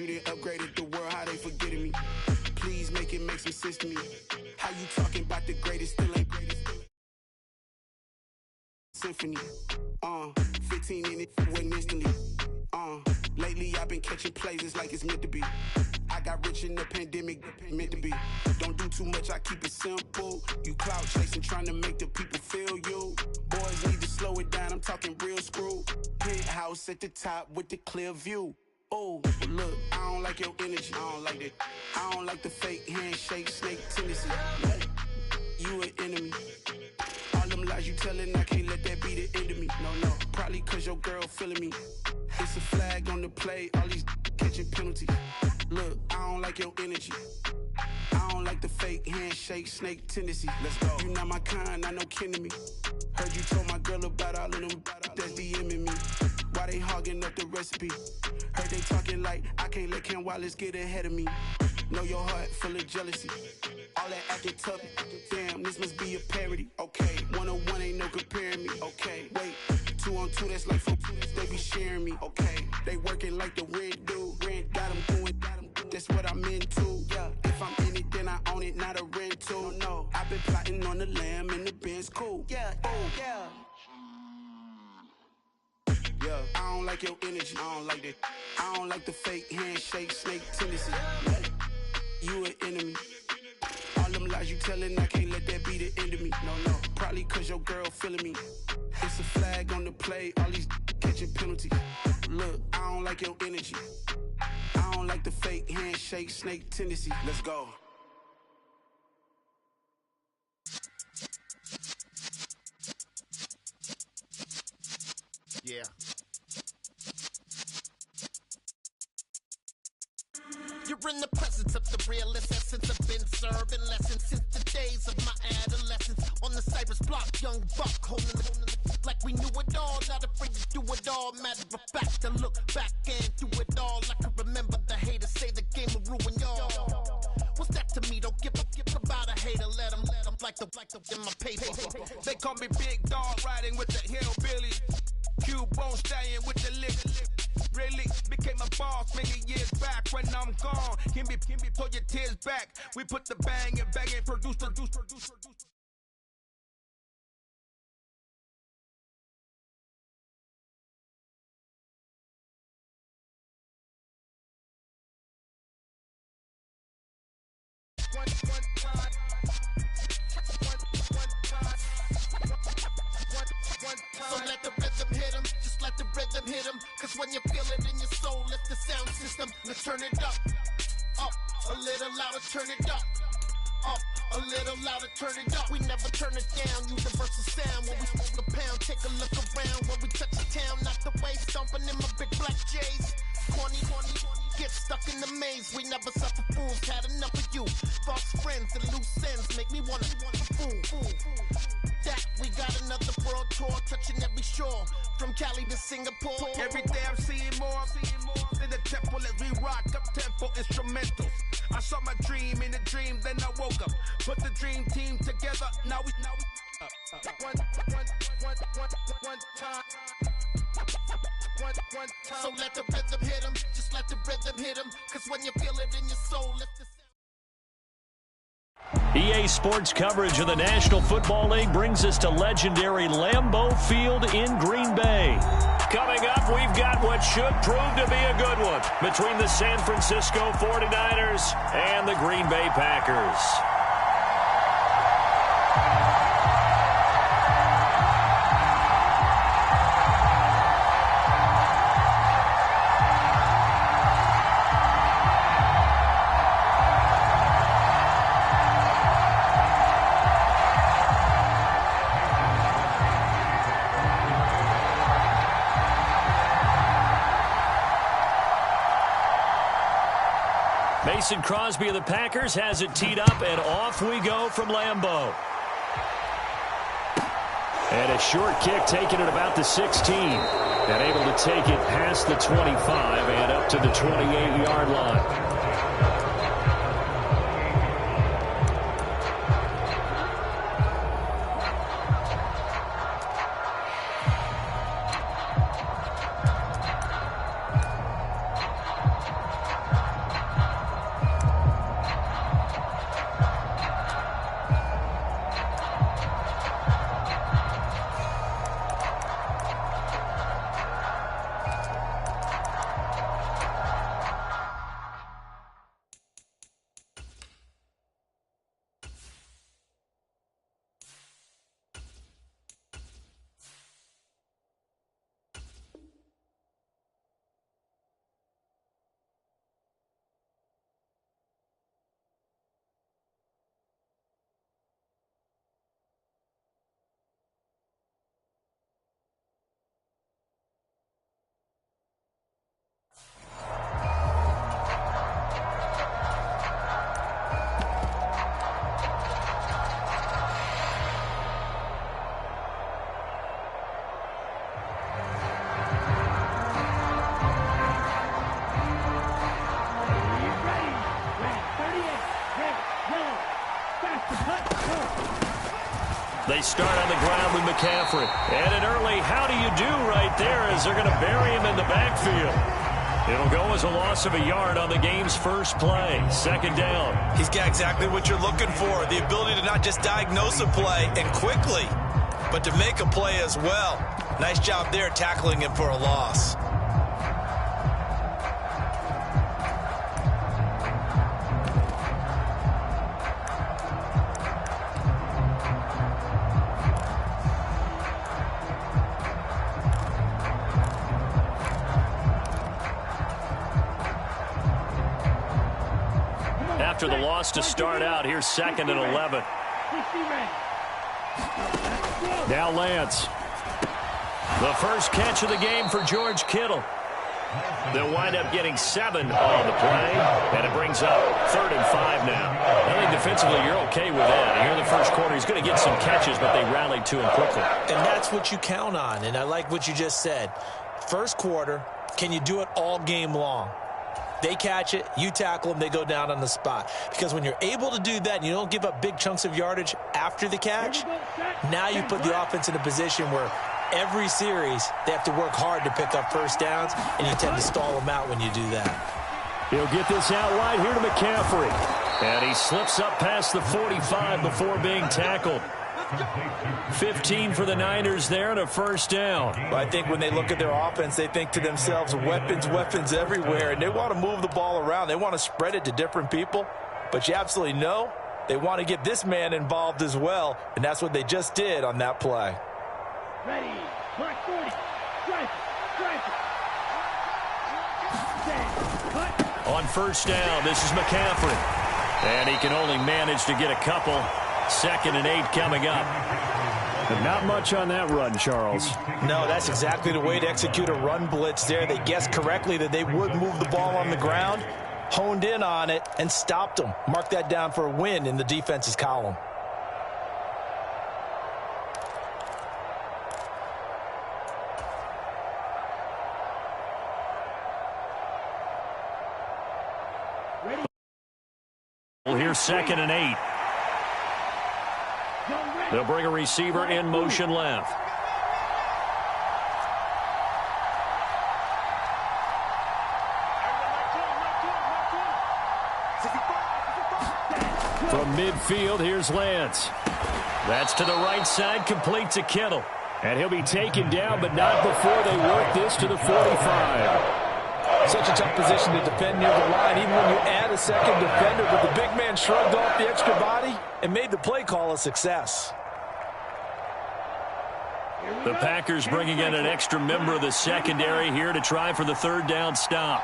done upgraded the world, how they forgetting me. Please make it make some sense to me. How you talking about the greatest, still ain't greatest. Symphony, 15 in it, went instantly. Lately I've been catching plays, it's like it's meant to be. I got rich in the pandemic, meant to be. Don't do too much, I keep it simple. You clout chasing, trying to make the people feel you. Boys need to slow it down, I'm talking real screw. Penthouse at the top with the clear view. Oh, look, I don't like your energy, I don't like that. I don't like the fake handshake, snake tendency. You an enemy. All them lies you telling, I can't let that be the end of me. No, probably cause your girl feeling me. It's a flag on the play, all these catching penalties. Look, I don't like your energy. I don't like the fake handshake, snake tendency. Let's go. You not my kind, I know kin to me. Heard you told my girl about all of them that's DMing me. Why they hogging up the recipe? Heard they talking like I can't let Ken Wallace get ahead of me. Know your heart full of jealousy. All that acting tough, damn, this must be a parody. Okay, 1-on-1 ain't no comparing me. Okay, wait, 2-on-2, that's like 4, they be sharing me. Okay, they working like the rent do. Rent got them doing, that's what I'm into. Yeah, if I'm in it, then I own it, not a rental. No, I've been plotting on the lamb and the Benz cool. Yeah, yeah. Yeah, I don't like your energy, I don't like that. I don't like the fake handshake, snake tendency. You an enemy. All them lies you telling, I can't let that be the end of me. No, probably cause your girl feeling me. It's a flag on the play, all these catching penalties. Look, I don't like your energy. I don't like the fake handshake, snake tendency. Let's go. Yeah. You're in the presence of the realest essence. I've been serving lessons since the days of my adolescence. On the Cypress block, young buck, holding it like we knew it all. Not afraid to do it all. Matter of fact, I look back and do it all. I can remember the haters say the game will ruin y'all. What's that to me? Don't give about a hater. Let them like the in my paper. They call me Big Dog, riding with the hillbilly. Q-Bone stallion with the lick. Really became a boss many years back. When I'm gone, can be pull your tears back. We put the bang and produce. So let the rhythm hit him, just let the rhythm hit him. Cause when you feel it in your soul, lift the sound system. Let's turn it up, a little louder, turn it up, a little louder, turn it up. We never turn it down, universal sound. When we smoke the pound, take a look around. When we touch the town, not the way, stomping in my big black J's. Corny, get stuck in the maze. We never suffer fools, had enough of you. False friends and loose ends make me wanna fool. That we got another world tour, touching every shore, from Cali to Singapore. Every day I'm seeing more in the temple as we rock up tempo instrumentals. I saw my dream in a dream, then I woke up. Put the dream team together, now we one time. So let the rhythm hit him, just let the rhythm hit him. Cause when you feel it in your soul, lift the EA Sports coverage of the National Football League brings us to legendary Lambeau Field in Green Bay. Coming up, we've got what should prove to be a good one between the San Francisco 49ers and the Green Bay Packers. Mason Crosby of the Packers has it teed up, and off we go from Lambeau. And a short kick taken at about the 16. And able to take it past the 25 and up to the 28-yard line. They start on the ground with McCaffrey. And an early how do you do right there as they're going to bury him in the backfield. It'll go as a loss of a yard on the game's first play. Second down. He's got exactly what you're looking for, the ability to not just diagnose a play and quickly, but to make a play as well. Nice job there tackling him for a loss. After the loss to start out, here's 2nd and 11. Now Lance. The first catch of the game for George Kittle. They'll wind up getting 7 on the play, and it brings up 3rd and 5 now. I think defensively you're okay with that. Here in the first quarter, he's going to get some catches, but they rallied to him quickly. And that's what you count on, and I like what you just said. First quarter, can you do it all game long? They catch it, you tackle them, they go down on the spot. Because when you're able to do that and you don't give up big chunks of yardage after the catch, now you put the offense in a position where every series they have to work hard to pick up first downs, and you tend to stall them out when you do that. He'll get this out wide here to McCaffrey. And he slips up past the 45 before being tackled. 15 for the Niners there and a first down. But I think when they look at their offense, they think to themselves, weapons everywhere, and they want to move the ball around. They want to spread it to different people. But you absolutely know they want to get this man involved as well, and that's what they just did on that play. Ready, mark 40, strike it. On first down, this is McCaffrey. And he can only manage to get a couple. 2nd and 8 coming up. But not much on that run, Charles. No, that's exactly the way to execute a run blitz there. They guessed correctly that they would move the ball on the ground, honed in on it, and stopped them. Mark that down for a win in the defense's column. Well, here's 2nd and 8. They'll bring a receiver in motion left. From midfield, here's Lance. That's to the right side, complete to Kittle. And he'll be taken down, but not before they work this to the 45. Such a tough position to defend near the line, even when you add a second defender, but the big man shrugged off the extra body and made the play call a success. The Packers bringing in an extra member of the secondary here to try for the 3rd down stop.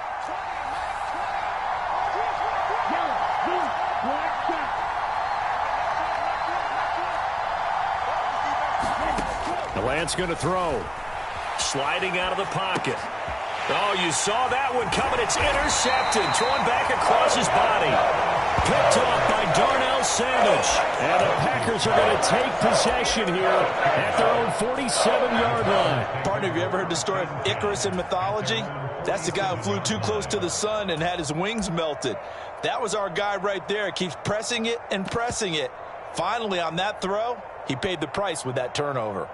The Lance going to throw. Sliding out of the pocket. Oh, you saw that one coming. It's intercepted. Thrown back across his body. Picked off by Darnell Savage. And the Packers are going to take possession here at their own 47-yard line. Partner, have you ever heard the story of Icarus in mythology? That's the guy who flew too close to the sun and had his wings melted. That was our guy right there. Keeps pressing it and pressing it. Finally, on that throw, he paid the price with that turnover.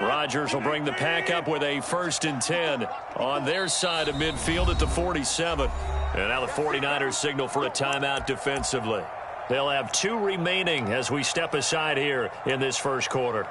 Rodgers will bring the pack up with a 1st and 10 on their side of midfield at the 47. And now the 49ers signal for a timeout defensively. They'll have 2 remaining as we step aside here in this first quarter.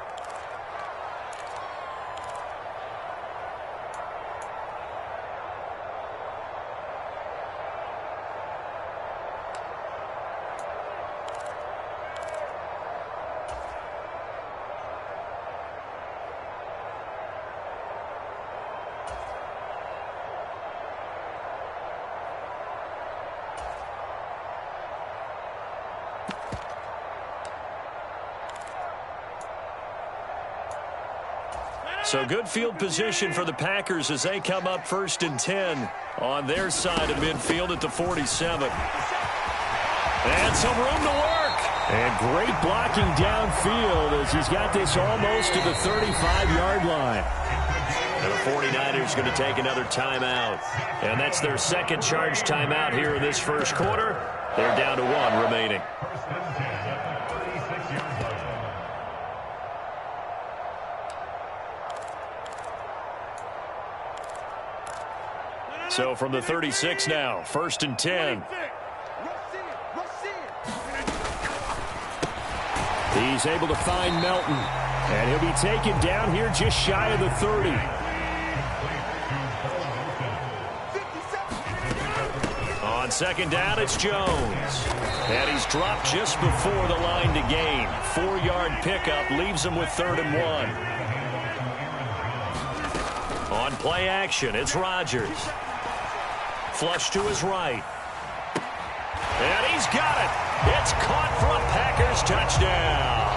So good field position for the Packers as they come up 1st and 10 on their side of midfield at the 47. And some room to work. And great blocking downfield as he's got this almost to the 35-yard line. And the 49ers going to take another timeout. And that's their second charge timeout here in this first quarter. They're down to 1 remaining. So from the 36 now, 1st and 10. He's able to find Melton. And he'll be taken down here just shy of the 30. On 2nd down, it's Jones. And he's dropped just before the line to gain. 4-yard pickup leaves him with 3rd and 1. On play action, it's Rodgers. Flush to his right. And he's got it. It's caught for a Packers touchdown.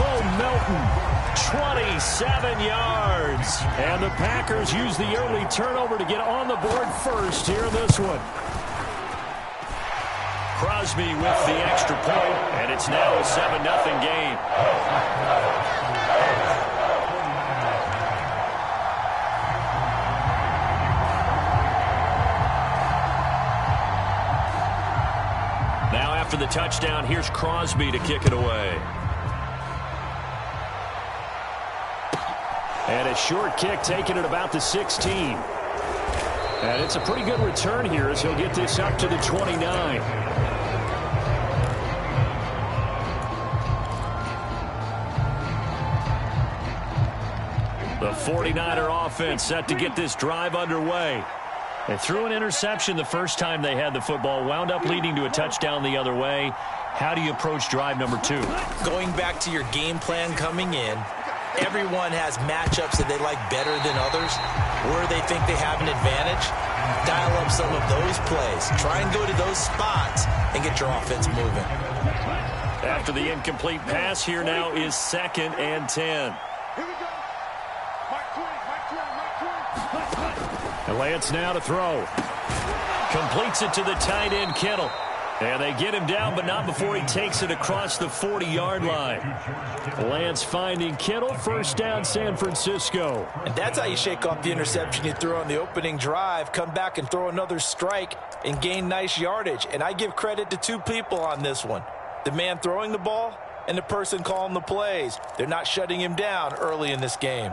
Bo Melton. 27 yards. And the Packers use the early turnover to get on the board first here in this one. Crosby with the extra point, and it's now a 7-0 game. After the touchdown, here's Crosby to kick it away. And a short kick taken at about the 16. And it's a pretty good return here as he'll get this up to the 29. The 49er offense set to get this drive underway. They threw an interception the first time they had the football, wound up leading to a touchdown the other way. How do you approach drive number 2? Going back to your game plan coming in, everyone has matchups that they like better than others, where they think they have an advantage. Dial up some of those plays. Try and go to those spots and get your offense moving. After the incomplete pass, here now is 2nd and 10. And Lance now to throw. Completes it to the tight end, Kittle. And they get him down, but not before he takes it across the 40-yard line. Lance finding Kittle. 1st down, San Francisco. And that's how you shake off the interception you threw on the opening drive. Come back and throw another strike and gain nice yardage. And I give credit to 2 people on this one. The man throwing the ball and the person calling the plays. They're not shutting him down early in this game.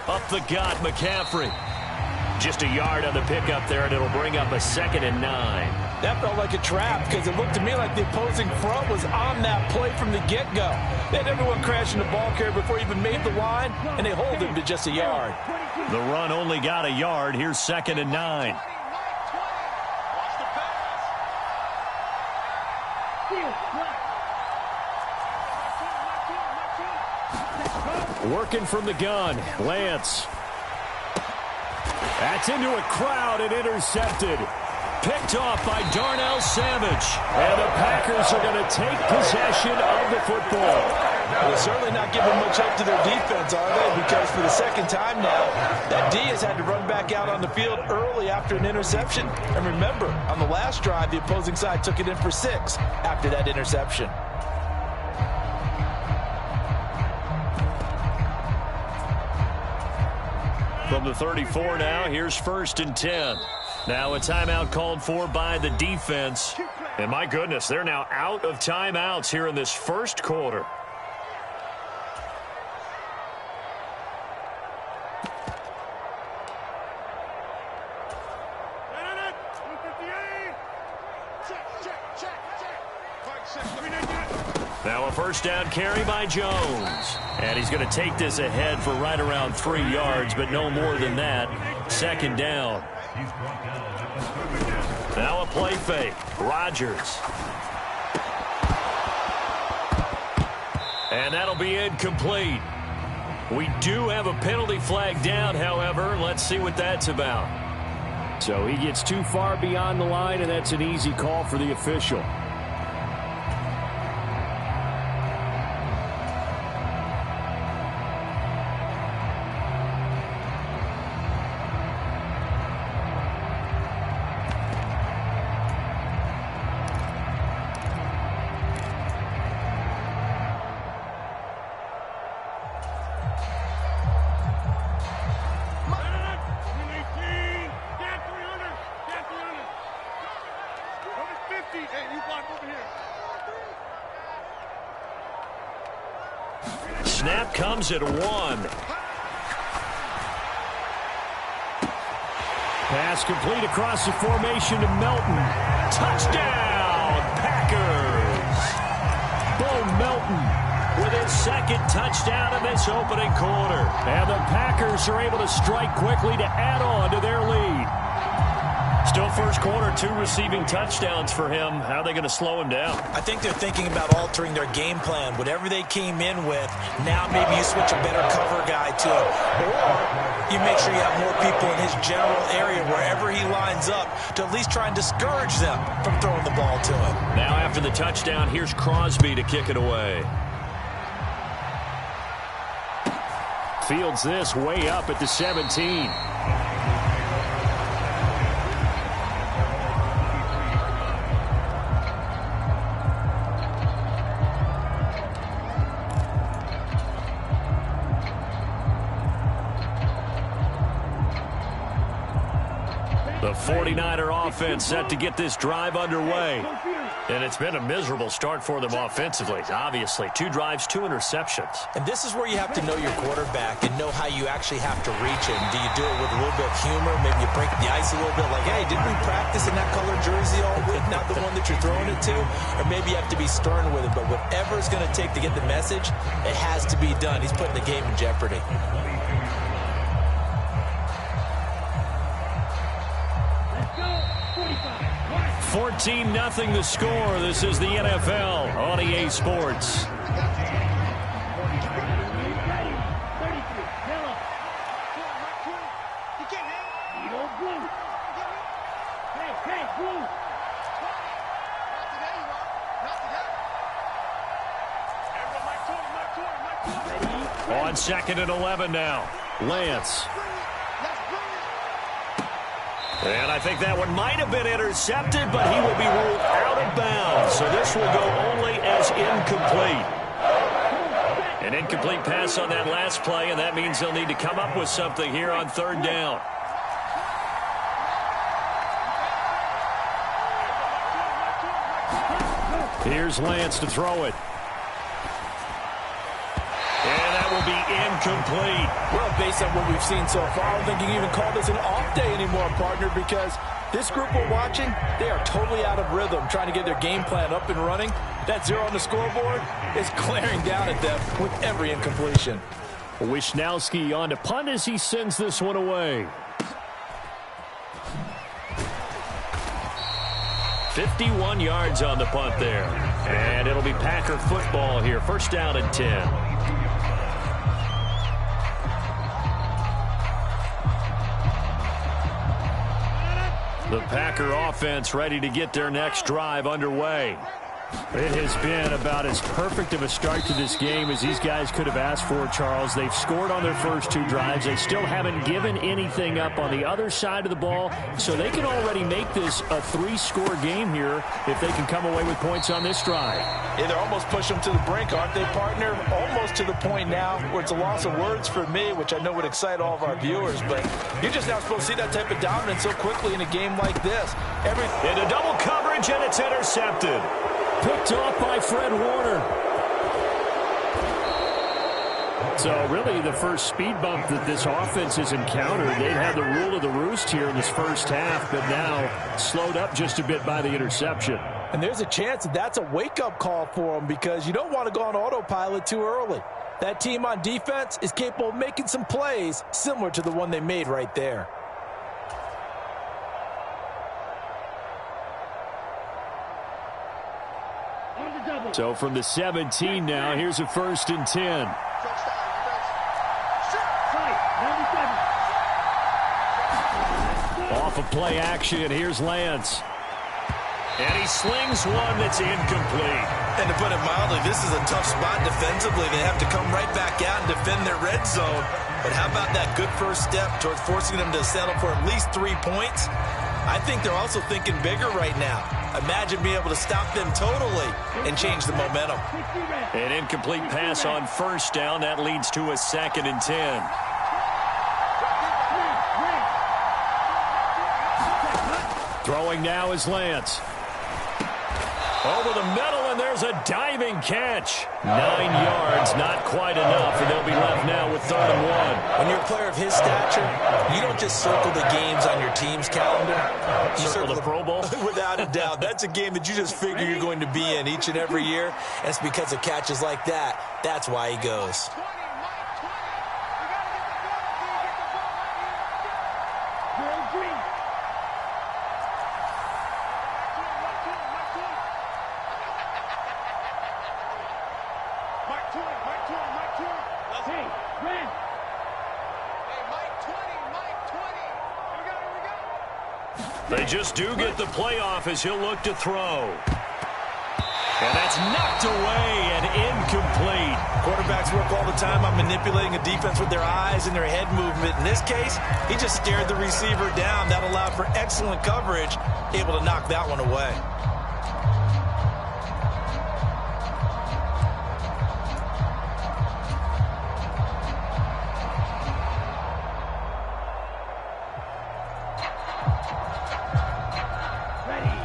Up the gut, McCaffrey. Just a yard on the pickup there, and it'll bring up a 2nd and 9. That felt like a trap because it looked to me like the opposing front was on that play from the get-go. They had everyone crashing the ball carrier before he even made the line, and they hold him to just a yard. The run only got a yard. Here's 2nd and 9. Working from the gun, Lance. That's into a crowd and intercepted. Picked off by Darnell Savage. And the Packers are going to take possession of the football. They're certainly not giving much help to their defense, are they? Because for the 2nd time now, that D has had to run back out on the field early after an interception. And remember, on the last drive, the opposing side took it in for 6 after that interception. From the 34 now, here's 1st and 10. Now a timeout called for by the defense. And my goodness, they're now out of timeouts here in this first quarter. Now a 1st down carry by Jones. And he's going to take this ahead for right around 3 yards, but no more than that. 2nd down. Now a play fake. Rodgers. And that'll be incomplete. We do have a penalty flag down, however. Let's see what that's about. So he gets too far beyond the line, and that's an easy call for the official. Snap comes at 1. Pass complete across the formation to Melton. Touchdown, Packers! Bo Melton With his second touchdown in this opening quarter. And the Packers are able to strike quickly to add on to their lead. Still first quarter, 2 receiving touchdowns for him. How are they going to slow him down? I think they're thinking about altering their game plan. Whatever they came in with, now maybe you switch a better cover guy to him. Or you make sure you have more people in his general area, wherever he lines up, to at least try and discourage them from throwing the ball to him. Now after the touchdown, here's Crosby to kick it away. Fields this way up at the 17. The 49er offense set to get this drive underway. And it's been a miserable start for them offensively. Obviously, 2 drives, 2 interceptions. And this is where you have to know your quarterback and know how you actually have to reach him. Do you do it with a little bit of humor? Maybe you break the ice a little bit like, hey, didn't we practice in that colored jersey all week? Not the one that you're throwing it to? Or maybe you have to be stern with it. But whatever it's going to take to get the message, it has to be done. He's putting the game in jeopardy. 14-0 the score. This is the NFL on EA Sports. On 2nd and 11 now. Lance. And I think that one might have been intercepted, but he will be ruled out of bounds. So this will go only as incomplete. An incomplete pass on that last play, and that means they'll need to come up with something here on 3rd down. Here's Lance to throw it. And that will be incomplete. Well, based on what we've seen so far, I don't think you can even call this an off day anymore, partner, because this group we're watching, they are totally out of rhythm, trying to get their game plan up and running. That 0 on the scoreboard is glaring down at them with every incompletion. Wisnowski on to punt as he sends this one away. 51 yards on the punt there. And it'll be Packer football here. 1st down and 10. The Packer offense ready to get their next drive underway. It has been about as perfect of a start to this game as these guys could have asked for, Charles. They've scored on their first 2 drives. They still haven't given anything up on the other side of the ball, so they can already make this a 3-score game here if they can come away with points on this drive. Yeah, they're almost pushing them to the brink, aren't they, partner? Almost to the point now where it's a loss of words for me, which I know would excite all of our viewers, but you're just not supposed to see that type of dominance so quickly in a game like this. Into double coverage, and it's intercepted. Picked off by Fred Warner. So really the first speed bump that this offense has encountered. They've had the rule of the roost here in this first half, but now slowed up just a bit by the interception. And there's a chance that that's a wake-up call for them, because you don't want to go on autopilot too early. That team on defense is capable of making some plays similar to the one they made right there. So from the 17 now, here's a 1st and 10. of play action. Here's Lance. And he slings one that's incomplete. And to put it mildly, this is a tough spot defensively. They have to come right back out and defend their red zone. But how about that good first step towards forcing them to settle for at least 3 points? I think they're also thinking bigger right now. Imagine being able to stop them totally and change the momentum. An incomplete pass on first down. That leads to a 2nd and 10. Throwing now is Lance. Over the middle, and there's a diving catch. 9 yards, not quite enough, and they'll be left now with 3rd and 1. When you're a player of his stature, you don't just circle the games on your team's calendar. You circle the Pro Bowl? Without a doubt. That's a game that you just figure you're going to be in each and every year. And it's because of catches like that. That's why he goes. They just do get the playoff as he'll look to throw. And that's knocked away and incomplete. Quarterbacks work all the time on manipulating a defense with their eyes and their head movement. In this case, he just stared the receiver down. That allowed for excellent coverage, able to knock that one away.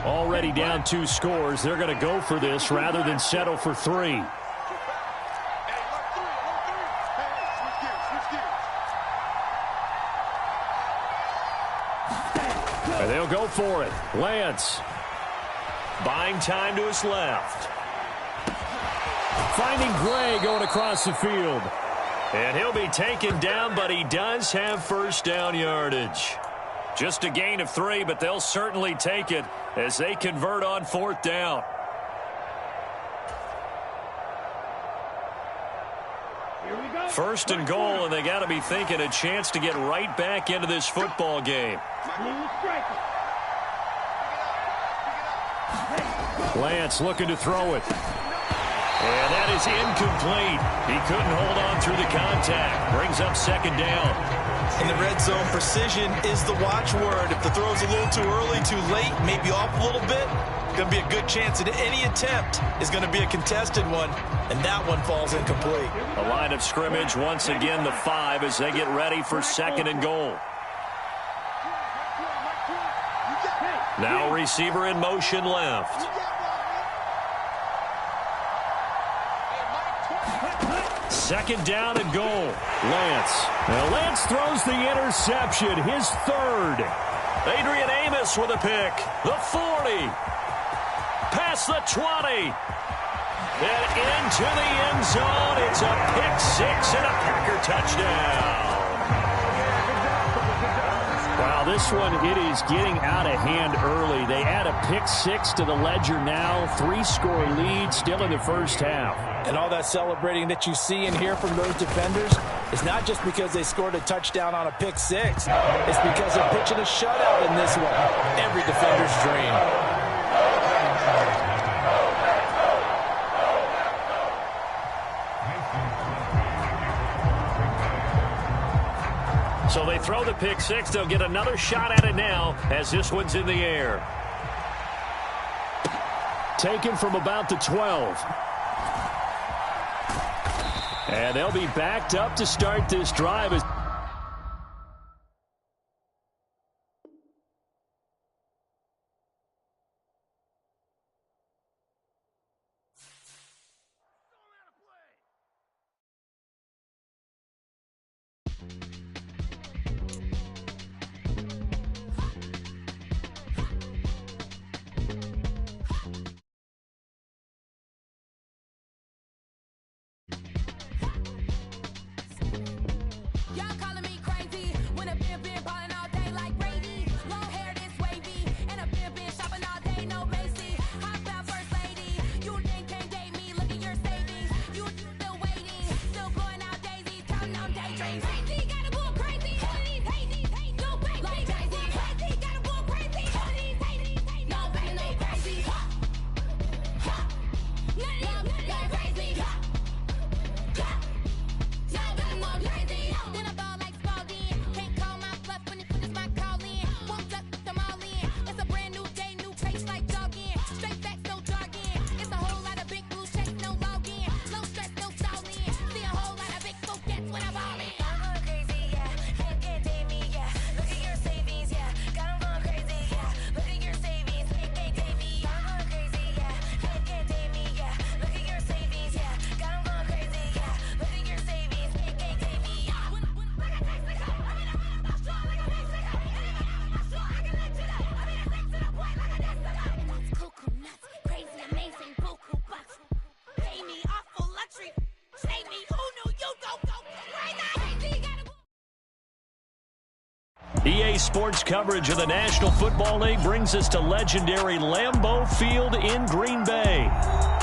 Already down 2 scores. They're going to go for this rather than settle for 3. And they'll go for it. Lance. Buying time to his left. Finding Gray going across the field. And he'll be taken down, but he does have first down yardage. Just a gain of 3, but they'll certainly take it as they convert on 4th down. First and goal, and they got to be thinking a chance to get right back into this football game. Lance looking to throw it. And that is incomplete. He couldn't hold on through the contact. Brings up 2nd down. In the red zone, precision is the watchword. If the throw's a little too early, too late, maybe off a little bit, going to be a good chance that any attempt is going to be a contested one, and that one falls incomplete. A line of scrimmage, once again the 5 as they get ready for 2nd and goal. Now receiver in motion left. Second down and goal. Lance. Now Lance throws the interception, his 3rd. Adrian Amos with a pick. The 40. Past the 20. And into the end zone. It's a pick 6 and a Packer touchdown. Wow, this one, it is getting out of hand early. They add a pick 6 to the ledger now. 3-score lead still in the first half. And all that celebrating that you see and hear from those defenders is not just because they scored a touchdown on a pick 6. It's because they're pitching a shutout in this one. Every defender's dream. So they throw the pick 6. They'll get another shot at it now as this one's in the air. Taken from about the 12. And they'll be backed up to start this drive. Y'all EA Sports coverage of the National Football League brings us to legendary Lambeau Field in Green Bay.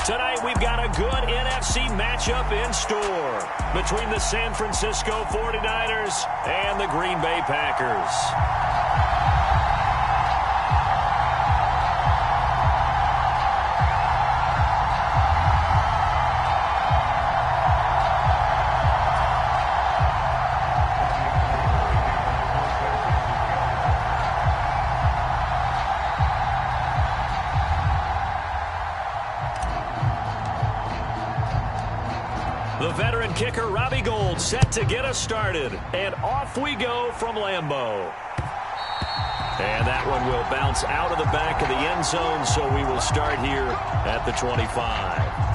Tonight we've got a good NFC matchup in store between the San Francisco 49ers and the Green Bay Packers. The veteran kicker, Robbie Gould, set to get us started. And off we go from Lambeau. And that one will bounce out of the back of the end zone, so we will start here at the 25.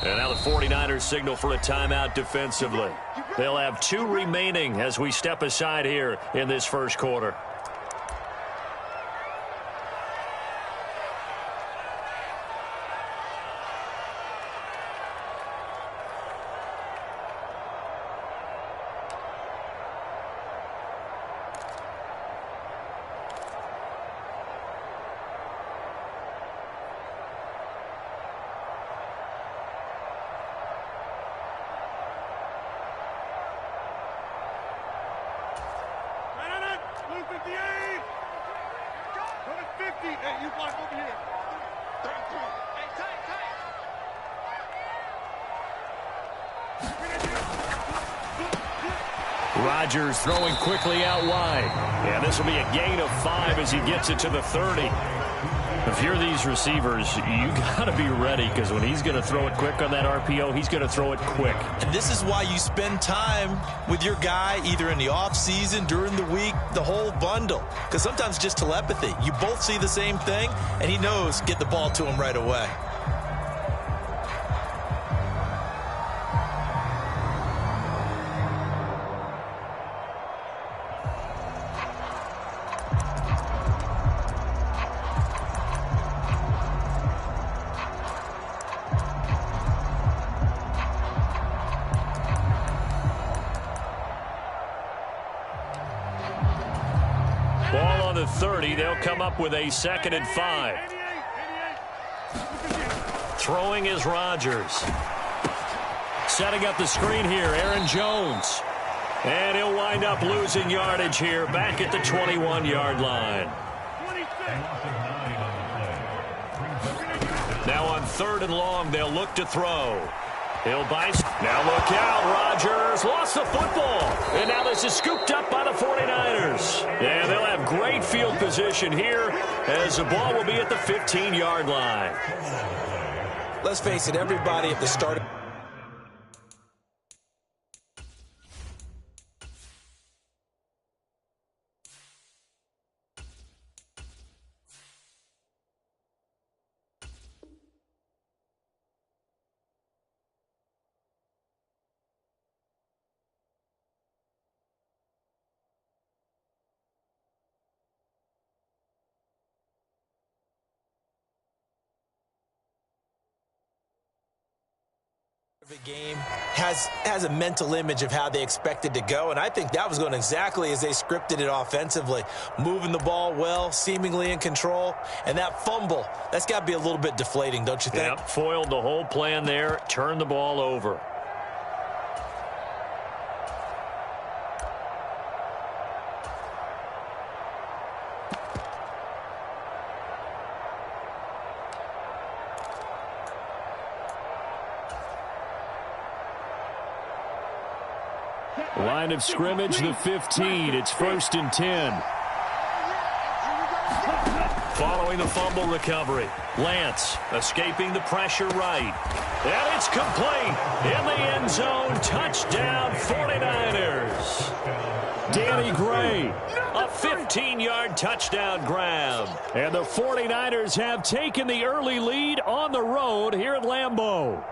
And now the 49ers signal for a timeout defensively. They'll have 2 remaining as we step aside here in this first quarter. Rodgers throwing quickly out wide. Yeah, this will be a gain of 5 as he gets it to the 30. If you're these receivers, you got to be ready, because when he's going to throw it quick on that RPO, he's going to throw it quick. And this is why you spend time with your guy either in the offseason, during the week, the whole bundle. Because sometimes just telepathy. You both see the same thing, and he knows get the ball to him right away. Ball on the 30. They'll come up with a 2nd and 5. Throwing is Rodgers. Setting up the screen here, Aaron Jones. And he'll wind up losing yardage here back at the 21-yard line. Now on 3rd and long, they'll look to throw. He'll buy. Now look out. Rodgers lost the football. And now this is scooped up by the 49ers. And they'll have great field position here as the ball will be at the 15-yard line. Let's face it, everybody at the start. The game has a mental image of how they expected to go, and I think that was going exactly as they scripted it offensively. Moving the ball well, seemingly in control, and that fumble, that's got to be a little bit deflating, don't you think? Yep, foiled the whole plan there, turned the ball over. Line of scrimmage, the 15. It's 1st and 10. Following the fumble recovery, Lance escaping the pressure right. And it's complete in the end zone. Touchdown 49ers. Danny Gray. A 15-yard touchdown grab. And the 49ers have taken the early lead on the road here at Lambeau.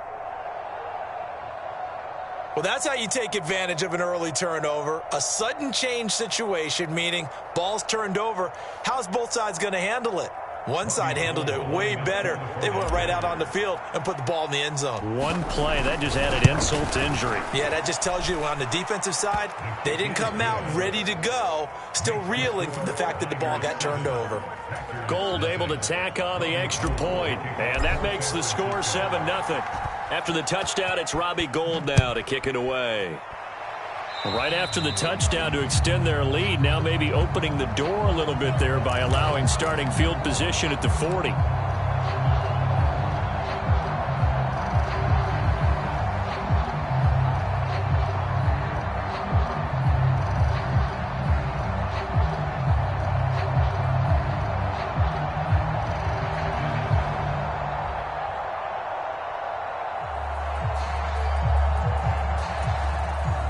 Well, that's how you take advantage of an early turnover. A sudden change situation, meaning ball's turned over. How's both sides going to handle it? One side handled it way better. They went right out on the field and put the ball in the end zone. One play, that just added insult to injury. Yeah, that just tells you on the defensive side, they didn't come out ready to go, still reeling from the fact that the ball got turned over. Gold able to tack on the extra point, and that makes the score 7-0. After the touchdown, it's Robbie Gould now to kick it away. Right after the touchdown to extend their lead, now maybe opening the door a little bit there by allowing starting field position at the 40.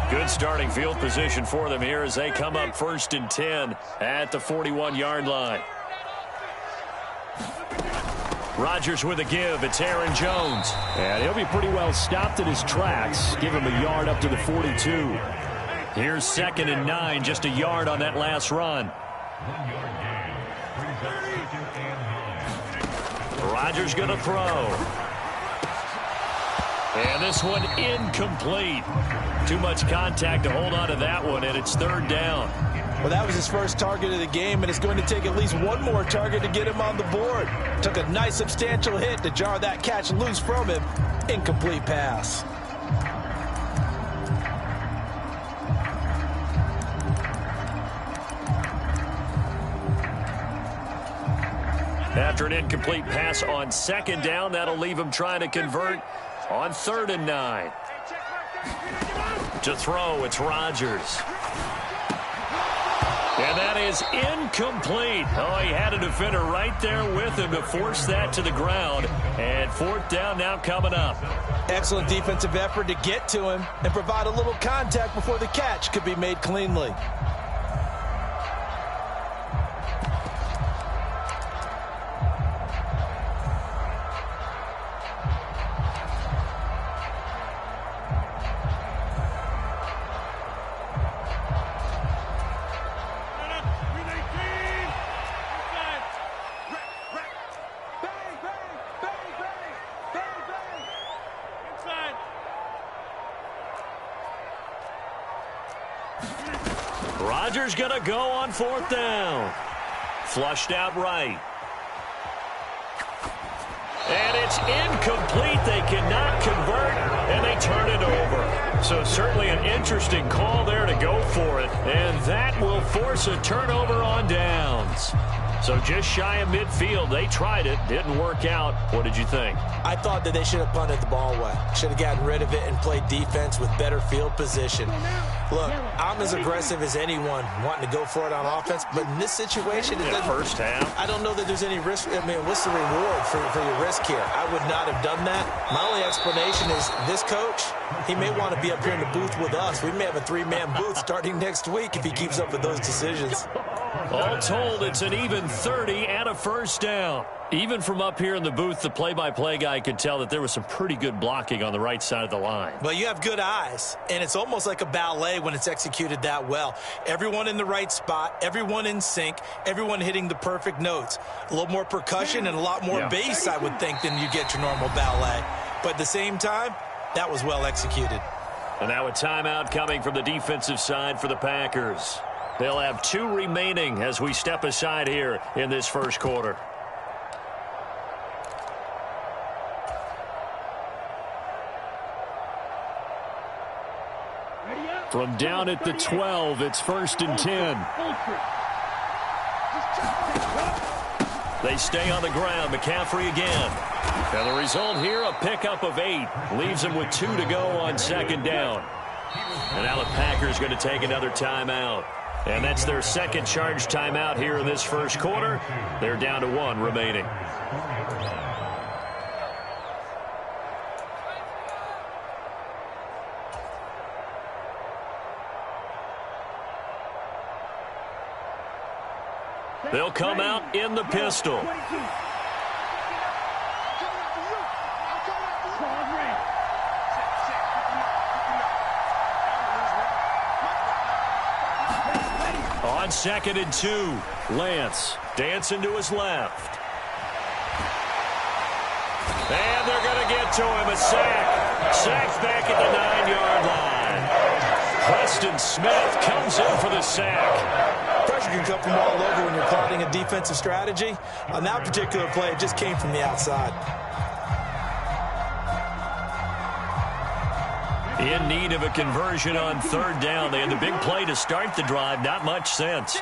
Good starting field position for them here as they come up 1st and 10 at the 41-yard line. Rodgers with a give. It's Aaron Jones. And he'll be pretty well stopped in his tracks. Give him a yard up to the 42. Here's 2nd and 9, just a yard on that last run. Rodgers going to throw. And this one incomplete. Too much contact to hold on to that one, and it's 3rd down. Well, that was his first target of the game, and it's going to take at least one more target to get him on the board. Took a nice substantial hit to jar that catch loose from him. Incomplete pass. After an incomplete pass on 2nd down, that'll leave him trying to convert on 3rd and 9. To throw, it's Rodgers. And that is incomplete. Oh, he had a defender right there with him to force that to the ground. And 4th down now coming up. Excellent defensive effort to get to him and provide a little contact before the catch could be made cleanly. Rodgers going to go on 4th down. Flushed out right. And it's incomplete. They cannot convert, and they turn it over. So certainly an interesting call there to go for it. And that will force a turnover on downs. So just shy of midfield. They tried it. Didn't work out. What did you think? I thought that they should have punted the ball away. Should have gotten rid of it and played defense with better field position. Look, I'm as aggressive as anyone wanting to go for it on offense, but in this situation, in the first half, I don't know that there's any risk. I mean, what's the reward for your risk here? I would not have done that. My only explanation is this coach, he may want to be up here in the booth with us. We may have a 3-man booth starting next week if he keeps up with those decisions. All told, it's an even 30 and a 1st down. Even from up here in the booth, the play-by-play guy could tell that there was some pretty good blocking on the right side of the line. Well, you have good eyes, and it's almost like a ballet when it's executed that well. Everyone in the right spot, everyone in sync, everyone hitting the perfect notes. A little more percussion and a lot more bass, I would think, than you get your normal ballet. But at the same time, that was well executed. And now a timeout coming from the defensive side for the Packers. They'll have 2 remaining as we step aside here in this first quarter. From down at the 12, it's 1st and 10. They stay on the ground. McCaffrey again. And the result here, a pickup of 8. Leaves them with 2 to go on 2nd down. And now the Packers going to take another timeout. And that's their second charge timeout here in this first quarter. They're down to 1 remaining. They'll come out in the pistol. On 2nd and 2, Lance dancing to his left. And they're going to get to him. A sack. Sack back at the 9-yard line. Preston Smith comes in for the sack. Pressure can come from all over when you're plotting a defensive strategy. On that particular play, it just came from the outside. In need of a conversion on 3rd down. They had the big play to start the drive. Not much sense.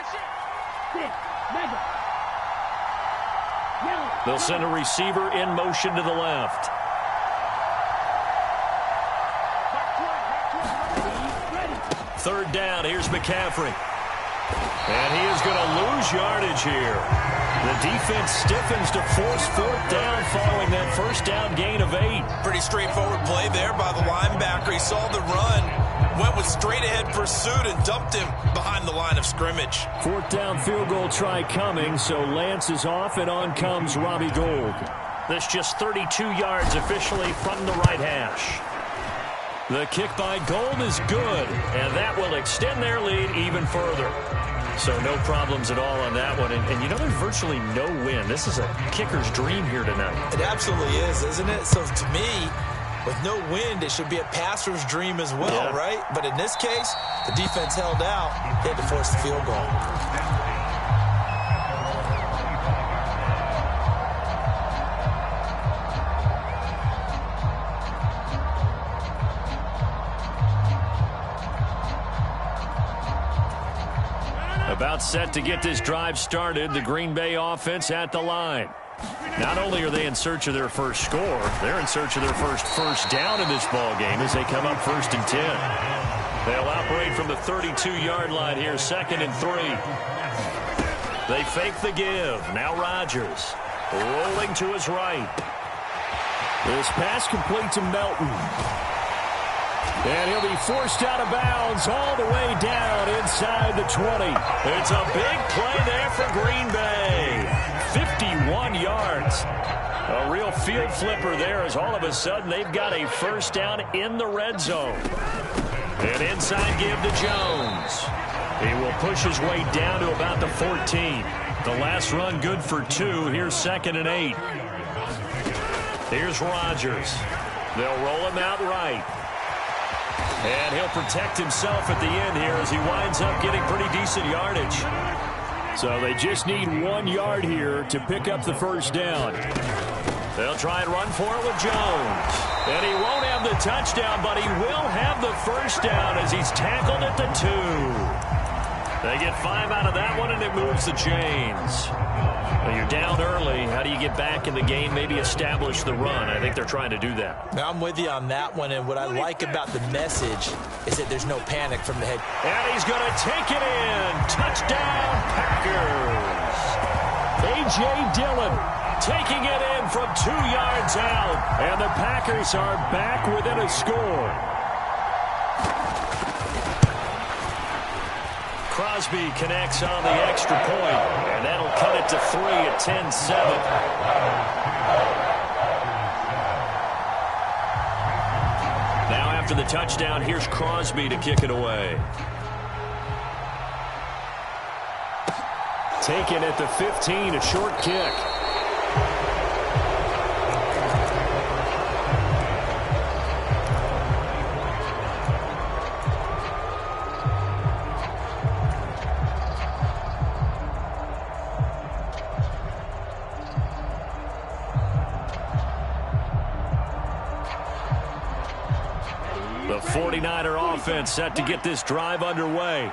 They'll send a receiver in motion to the left. Third down. Here's McCaffrey. And he is going to lose yardage here. The defense stiffens to force 4th down following that first down gain of 8. Pretty straightforward play there by the linebacker. He saw the run, went with straight-ahead pursuit, and dumped him behind the line of scrimmage. 4th down field goal try coming, so Lance is off, and on comes Robbie Gould. That's just 32 yards officially from the right hash. The kick by Gould is good, and that will extend their lead even further. So no problems at all on that one. And you know, there's virtually no wind. This is a kicker's dream here tonight. It absolutely is, isn't it? So to me, with no wind, it should be a passer's dream as well, right? But in this case, the defense held out. They had to force the field goal. About set to get this drive started, the Green Bay offense at the line. Not only are they in search of their first score, they're in search of their first down in this ball game as they come up 1st and 10. They'll operate from the 32-yard line here, 2nd and 3. They fake the give. Now Rodgers rolling to his right. This pass complete to Melton. And he'll be forced out of bounds all the way down inside the 20. It's a big play there for Green Bay. 51 yards. A real field flipper there as all of a sudden they've got a first down in the red zone. An inside give to Jones. He will push his way down to about the 14. The last run good for 2. Here's 2nd and 8. Here's Rodgers. They'll roll him out right. And he'll protect himself at the end here as he winds up getting pretty decent yardage. So they just need 1 yard here to pick up the first down. They'll try and run for it with Jones. And he won't have the touchdown, but he will have the first down as he's tackled at the 2. They get 5 out of that one, and it moves the chains. Well, you're down early. How do you get back in the game, maybe establish the run? I think they're trying to do that. Now, I'm with you on that one, and what I like about the message is that there's no panic from the head. And he's going to take it in. Touchdown, Packers. A.J. Dillon taking it in from 2 yards out. And the Packers are back within a score. Crosby connects on the extra point, and that'll cut it to 3 at 10-7. Now after the touchdown, here's Crosby to kick it away. Taken at the 15, a short kick. The 49er offense set to get this drive underway.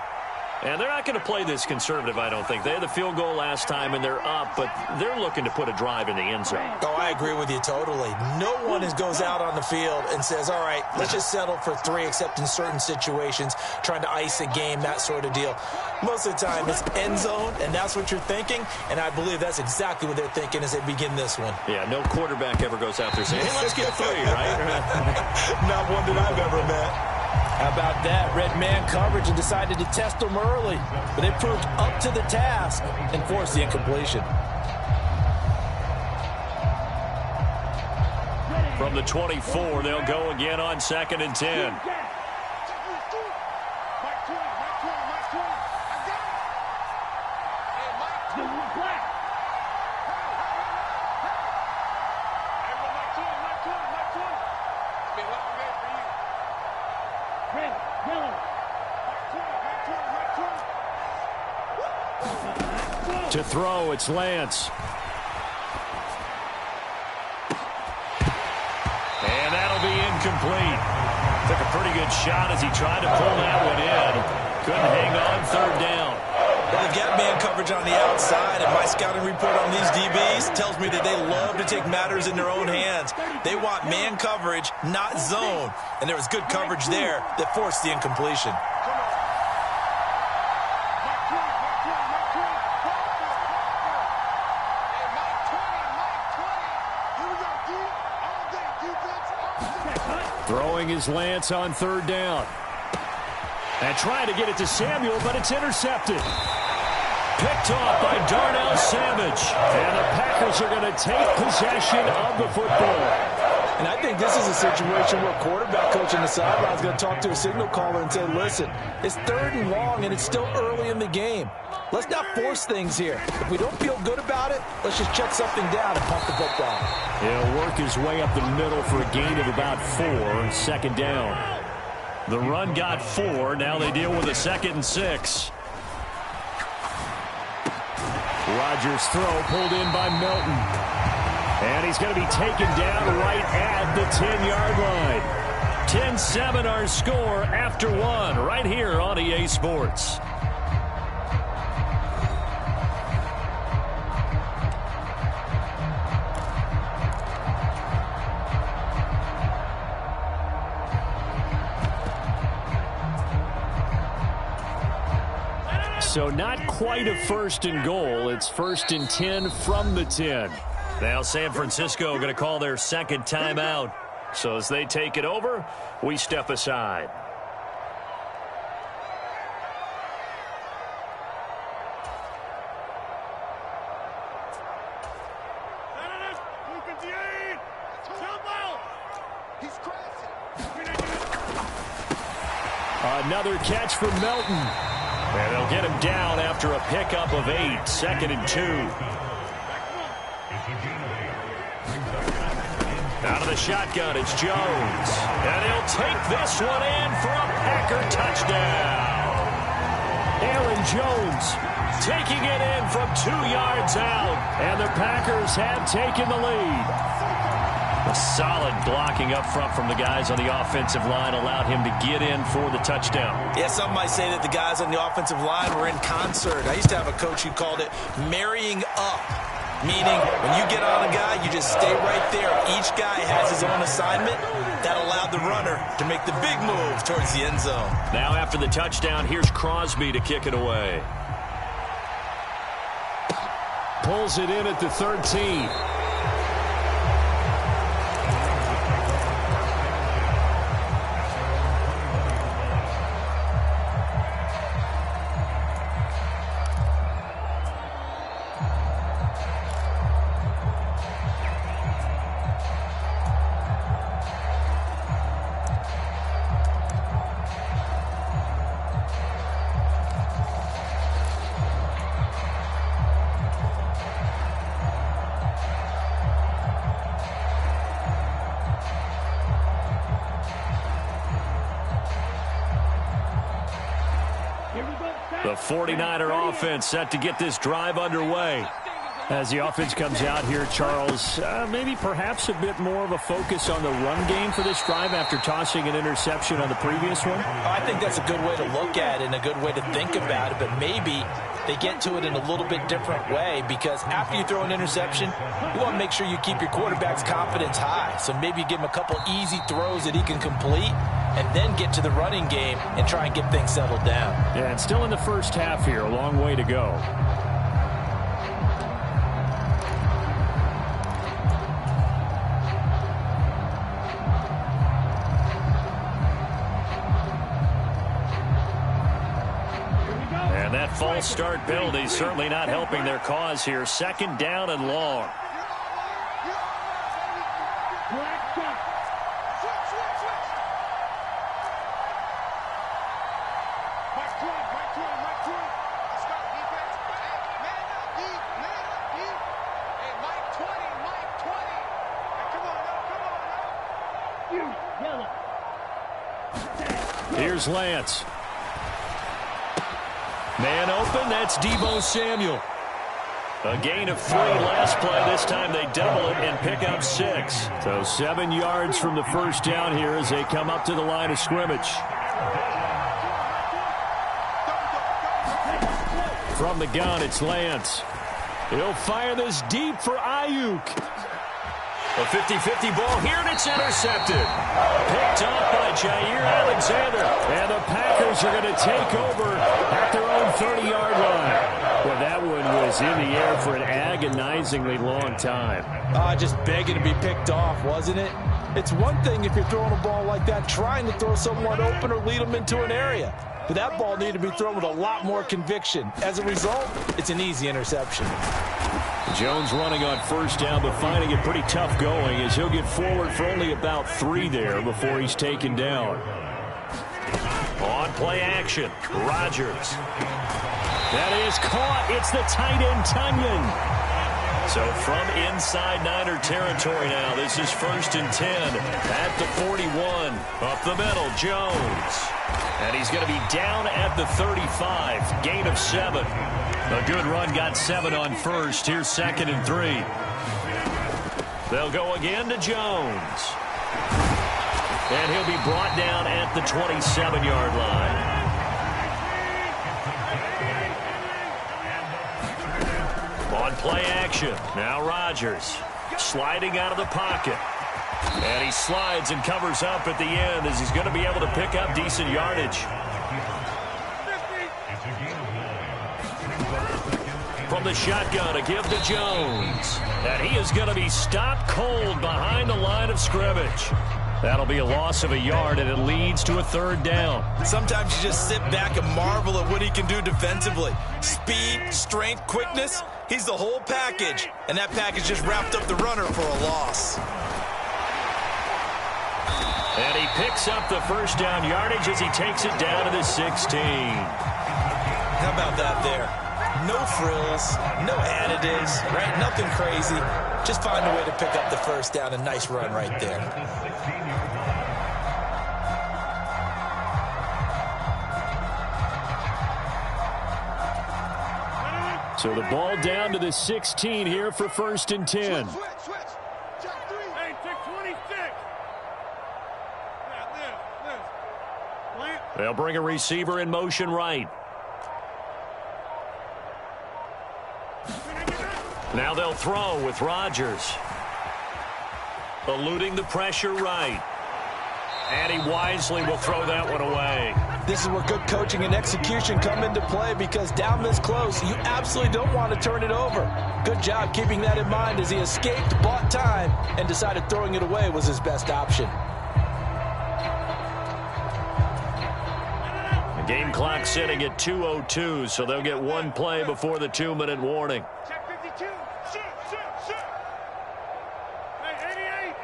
And they're not going to play this conservative, I don't think. They had the field goal last time, and they're up, but they're looking to put a drive in the end zone. Oh, I agree with you totally. No one goes out on the field and says, all right, let's just settle for 3, except in certain situations, trying to ice a game, that sort of deal. Most of the time, it's end zone, and that's what you're thinking, and I believe that's exactly what they're thinking as they begin this one. Yeah, no quarterback ever goes out there saying, hey, let's get 3, right? Not one that I've ever met. How about that? Red man coverage and decided to test them early. But they proved up to the task and forced the incompletion. From the 24, they'll go again on 2nd and 10. To throw, it's Lance. And that'll be incomplete. Took a pretty good shot as he tried to pull that one in. Couldn't hang on 3rd down. Well, they've got man coverage on the outside, and my scouting report on these DBs tells me that they love to take matters in their own hands. They want man coverage, not zone. And there was good coverage there that forced the incompletion. Throwing his Lance on 3rd down. And trying to get it to Samuel, but it's intercepted. Picked off by Darnell Savage. And the Packers are going to take possession of the football. And I think this is a situation where quarterback coach on the sideline is going to talk to a signal caller and say, listen, it's 3rd and long, and it's still early in the game. Let's not force things here. If we don't feel good about it, let's just check something down and pump the football. He'll work his way up the middle for a gain of about 4, 2nd down. The run got 4. Now they deal with a 2nd and 6. Rodgers' throw pulled in by Milton. And he's going to be taken down right at the 10-yard line. 10-7 our score after 1 right here on EA Sports. So not quite a 1st and goal. It's 1st and 10 from the 10. Now San Francisco going to call their 2nd timeout. So as they take it over, we step aside. Another catch from Melton. And they'll get him down after a pickup of 8. 2nd and 2. Out of the shotgun, it's Jones. And he'll take this one in for a Packer touchdown. Aaron Jones taking it in from 2 yards out. And the Packers have taken the lead. A solid blocking up front from the guys on the offensive line allowed him to get in for the touchdown. Yeah, some might say that the guys on the offensive line were in concert. I used to have a coach who called it marrying up, meaning when you get on a guy, you just stay right there. Each guy has his own assignment. That allowed the runner to make the big move towards the end zone. Now after the touchdown, here's Crosby to kick it away. Pulls it in at the 13. The 49er offense set to get this drive underway. As the offense comes out here, Charles, maybe perhaps a bit more of a focus on the run game for this drive after tossing an interception on the previous one? I think that's a good way to look at it and a good way to think about it, but maybe they get to it in a little bit different way, because after you throw an interception, you want to make sure you keep your quarterback's confidence high. So maybe you give him a couple easy throws that he can complete and then get to the running game and try and get things settled down. Yeah, and still in the first half here, a long way to go. False start penalty certainly not helping their cause here. Second down and long. Here's Lance. Man open, that's Deebo Samuel. A gain of 3 last play. This time they double it and pick up 6. So 7 yards from the first down here as they come up to the line of scrimmage. From the gun, it's Lance. He'll fire this deep for Ayuk. A 50-50 ball here, and it's intercepted. Picked off by Jair Alexander. And the Packers are going to take over at their own 30-yard line. Well, that one was in the air for an agonizingly long time. Just begging to be picked off, wasn't it? It's one thing if you're throwing a ball like that, trying to throw someone open or lead them into an area. But that ball needed to be thrown with a lot more conviction. As a result, it's an easy interception. Jones running on first down, but finding it pretty tough going as he'll get forward for only about 3 there before he's taken down. On play action, Rodgers. That is caught. It's the tight end, Tunyon. So from inside Niner territory now, this is 1st and 10 at the 41. Up the middle, Jones. And he's going to be down at the 35. Gain of 7. A good run, got 7 on first. Here's 2nd and 3. They'll go again to Jones. And he'll be brought down at the 27-yard line. On play action, now Rodgers sliding out of the pocket. And he slides and covers up at the end as he's going to be able to pick up decent yardage. From the shotgun, a give to Jones. And he is going to be stopped cold behind the line of scrimmage. That'll be a loss of a yard, and it leads to a 3rd down. Sometimes you just sit back and marvel at what he can do defensively. Speed, strength, quickness, he's the whole package. And that package just wrapped up the runner for a loss. And he picks up the 1st down yardage as he takes it down to the 16. How about that there? No frills, no additives, right? Nothing crazy. Just find a way to pick up the 1st down. A nice run right there. So the ball down to the 16 here for 1st and 10. Switch. Hey, take 26. They'll bring a receiver in motion right. Now they'll throw with Rodgers. Eluding the pressure right. And he wisely will throw that one away. This is where good coaching and execution come into play, because down this close, you absolutely don't want to turn it over. Good job keeping that in mind as he escaped, bought time, and decided throwing it away was his best option. The game clock sitting at 2:02, so they'll get 1 play before the 2-minute warning. Check 52. Shoot. Hey, 88.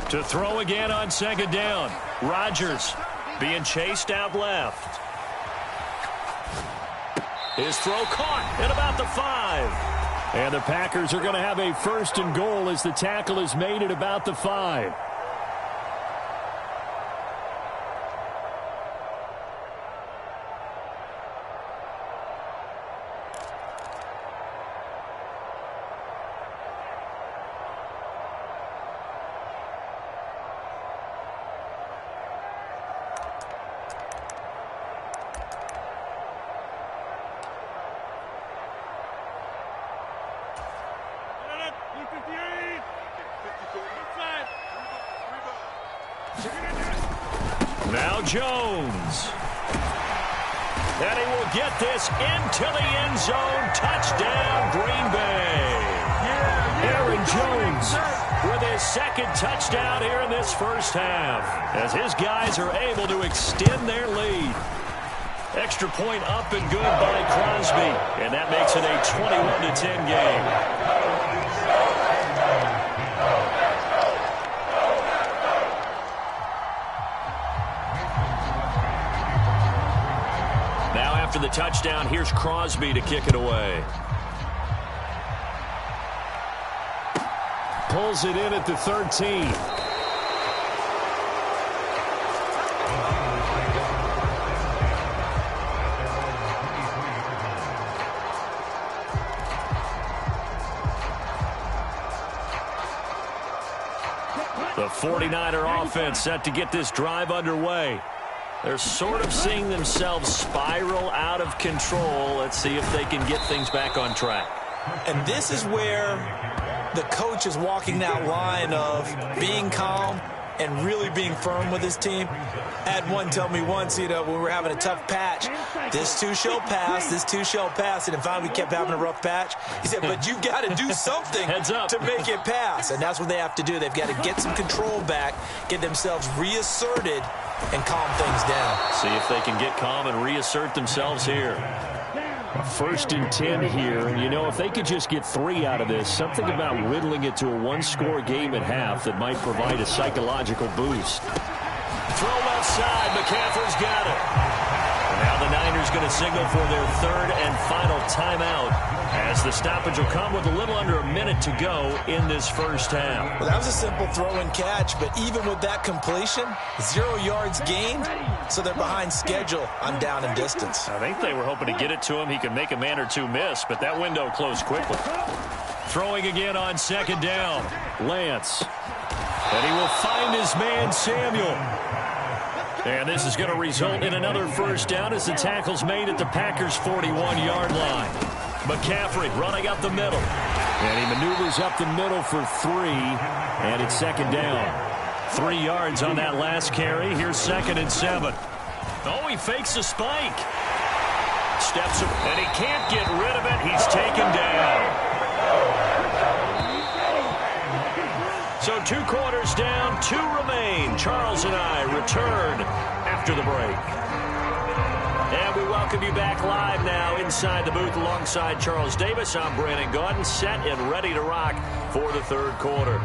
To throw again on 2nd down. Rodgers being chased out left. His throw caught at about the 5. And the Packers are going to have a 1st and goal as the tackle is made at about the 5. Now Jones. And he will get this into the end zone. Touchdown, Green Bay. Aaron Jones with his second touchdown here in this first half, as his guys are able to extend their lead. Extra point up and good by Crosby, and that makes it a 21-10 game. Now after the touchdown, here's Crosby to kick it away. Pulls it in at the 13. The 49er offense set to get this drive underway. They're sort of seeing themselves spiral out of control. Let's see if they can get things back on track. And this is where the coach is walking that line of being calm and really being firm with his team. I had one tell me once, when we were having a tough patch, this too shall pass, this too shall pass. And finally we kept having a rough patch. He said, but you've got to do something to make it pass. And that's what they have to do. They've got to get some control back, get themselves reasserted, and calm things down. See if they can get calm and reassert themselves here. First and 10 here. If they could just get 3 out of this, something about whittling it to a one-score game at half that might provide a psychological boost. Throw left side. McCaffrey's got it. Now the Niners going to signal for their third and final timeout, as the stoppage will come with a little under a minute to go in this first half. Well, that was a simple throw and catch, but even with that completion, 0 yards gained, so they're behind schedule on down and distance. I think they were hoping to get it to him. He could make a man or two miss, but that window closed quickly. Throwing again on second down. Lance. And he will find his man, Samuel. And this is going to result in another first down as the tackle's made at the Packers' 41-yard line. McCaffrey running up the middle. And he maneuvers up the middle for 3. And it's second down. 3 yards on that last carry. Here's 2nd and 7. Oh, he fakes a spike. Steps up, and he can't get rid of it. He's taken down. So 2 quarters down, 2 remain. Charles and I return after the break. And we welcome you back live now inside the booth alongside Charles Davis. I'm Brandon Gaudin, set and ready to rock for the third quarter.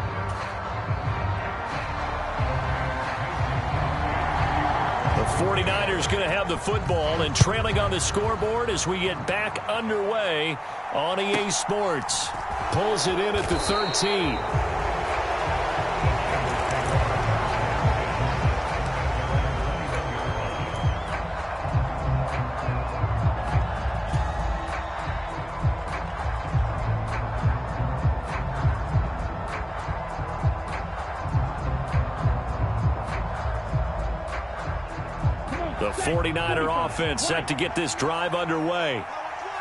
The 49ers going to have the football and trailing on the scoreboard as we get back underway on EA Sports. Pulls it in at the 13. The 49er offense set to get this drive underway.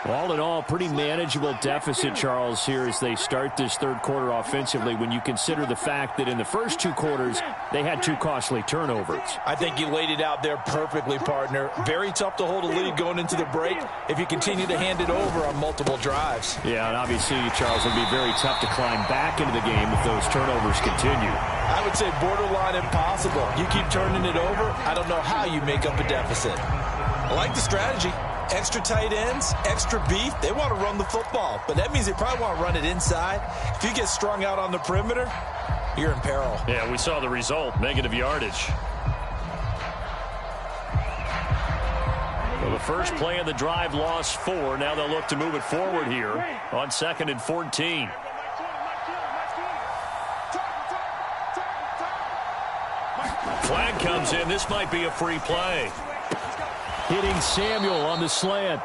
All in all, pretty manageable deficit, Charles, here as they start this third quarter offensively when you consider the fact that in the first 2 quarters, they had 2 costly turnovers. I think you laid it out there perfectly, partner. Very tough to hold a lead going into the break if you continue to hand it over on multiple drives. Yeah, and obviously, Charles, it would be very tough to climb back into the game if those turnovers continue. I would say borderline impossible. You keep turning it over, I don't know how you make up a deficit. I like the strategy. Extra tight ends, extra beef. They want to run the football, but that means they probably want to run it inside. If you get strung out on the perimeter, you're in peril. Yeah, we saw the result, negative yardage. Well, the first play of the drive lost 4. Now they'll look to move it forward here on 2nd and 14. Flag comes in. This might be a free play. Hitting Samuel on the slant.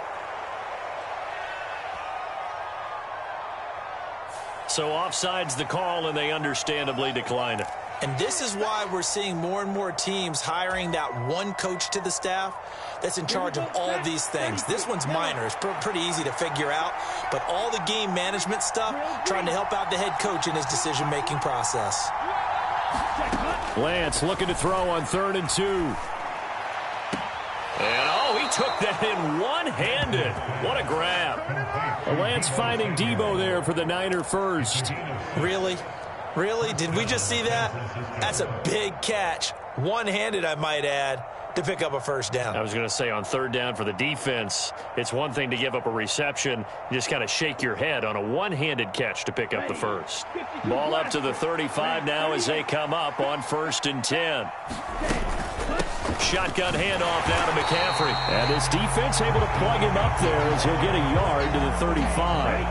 So offside's the call, and they understandably decline it. And this is why we're seeing more and more teams hiring that one coach to the staff that's in charge of all these things. This one's minor. It's pretty easy to figure out. But all the game management stuff, trying to help out the head coach in his decision-making process. Lance looking to throw on 3rd and 2. And, he took that in one-handed. What a grab. Lance finding Debo there for the Niner first. Really? Really? Did we just see that? That's a big catch. One-handed, I might add, to pick up a first down. I was going to say on third down for the defense, it's one thing to give up a reception. You just kind of shake your head on a one-handed catch to pick up the first. Ball up to the 35 now as they come up on 1st and 10. Shotgun handoff now to McCaffrey. And this defense able to plug him up there as he'll get a yard to the 35.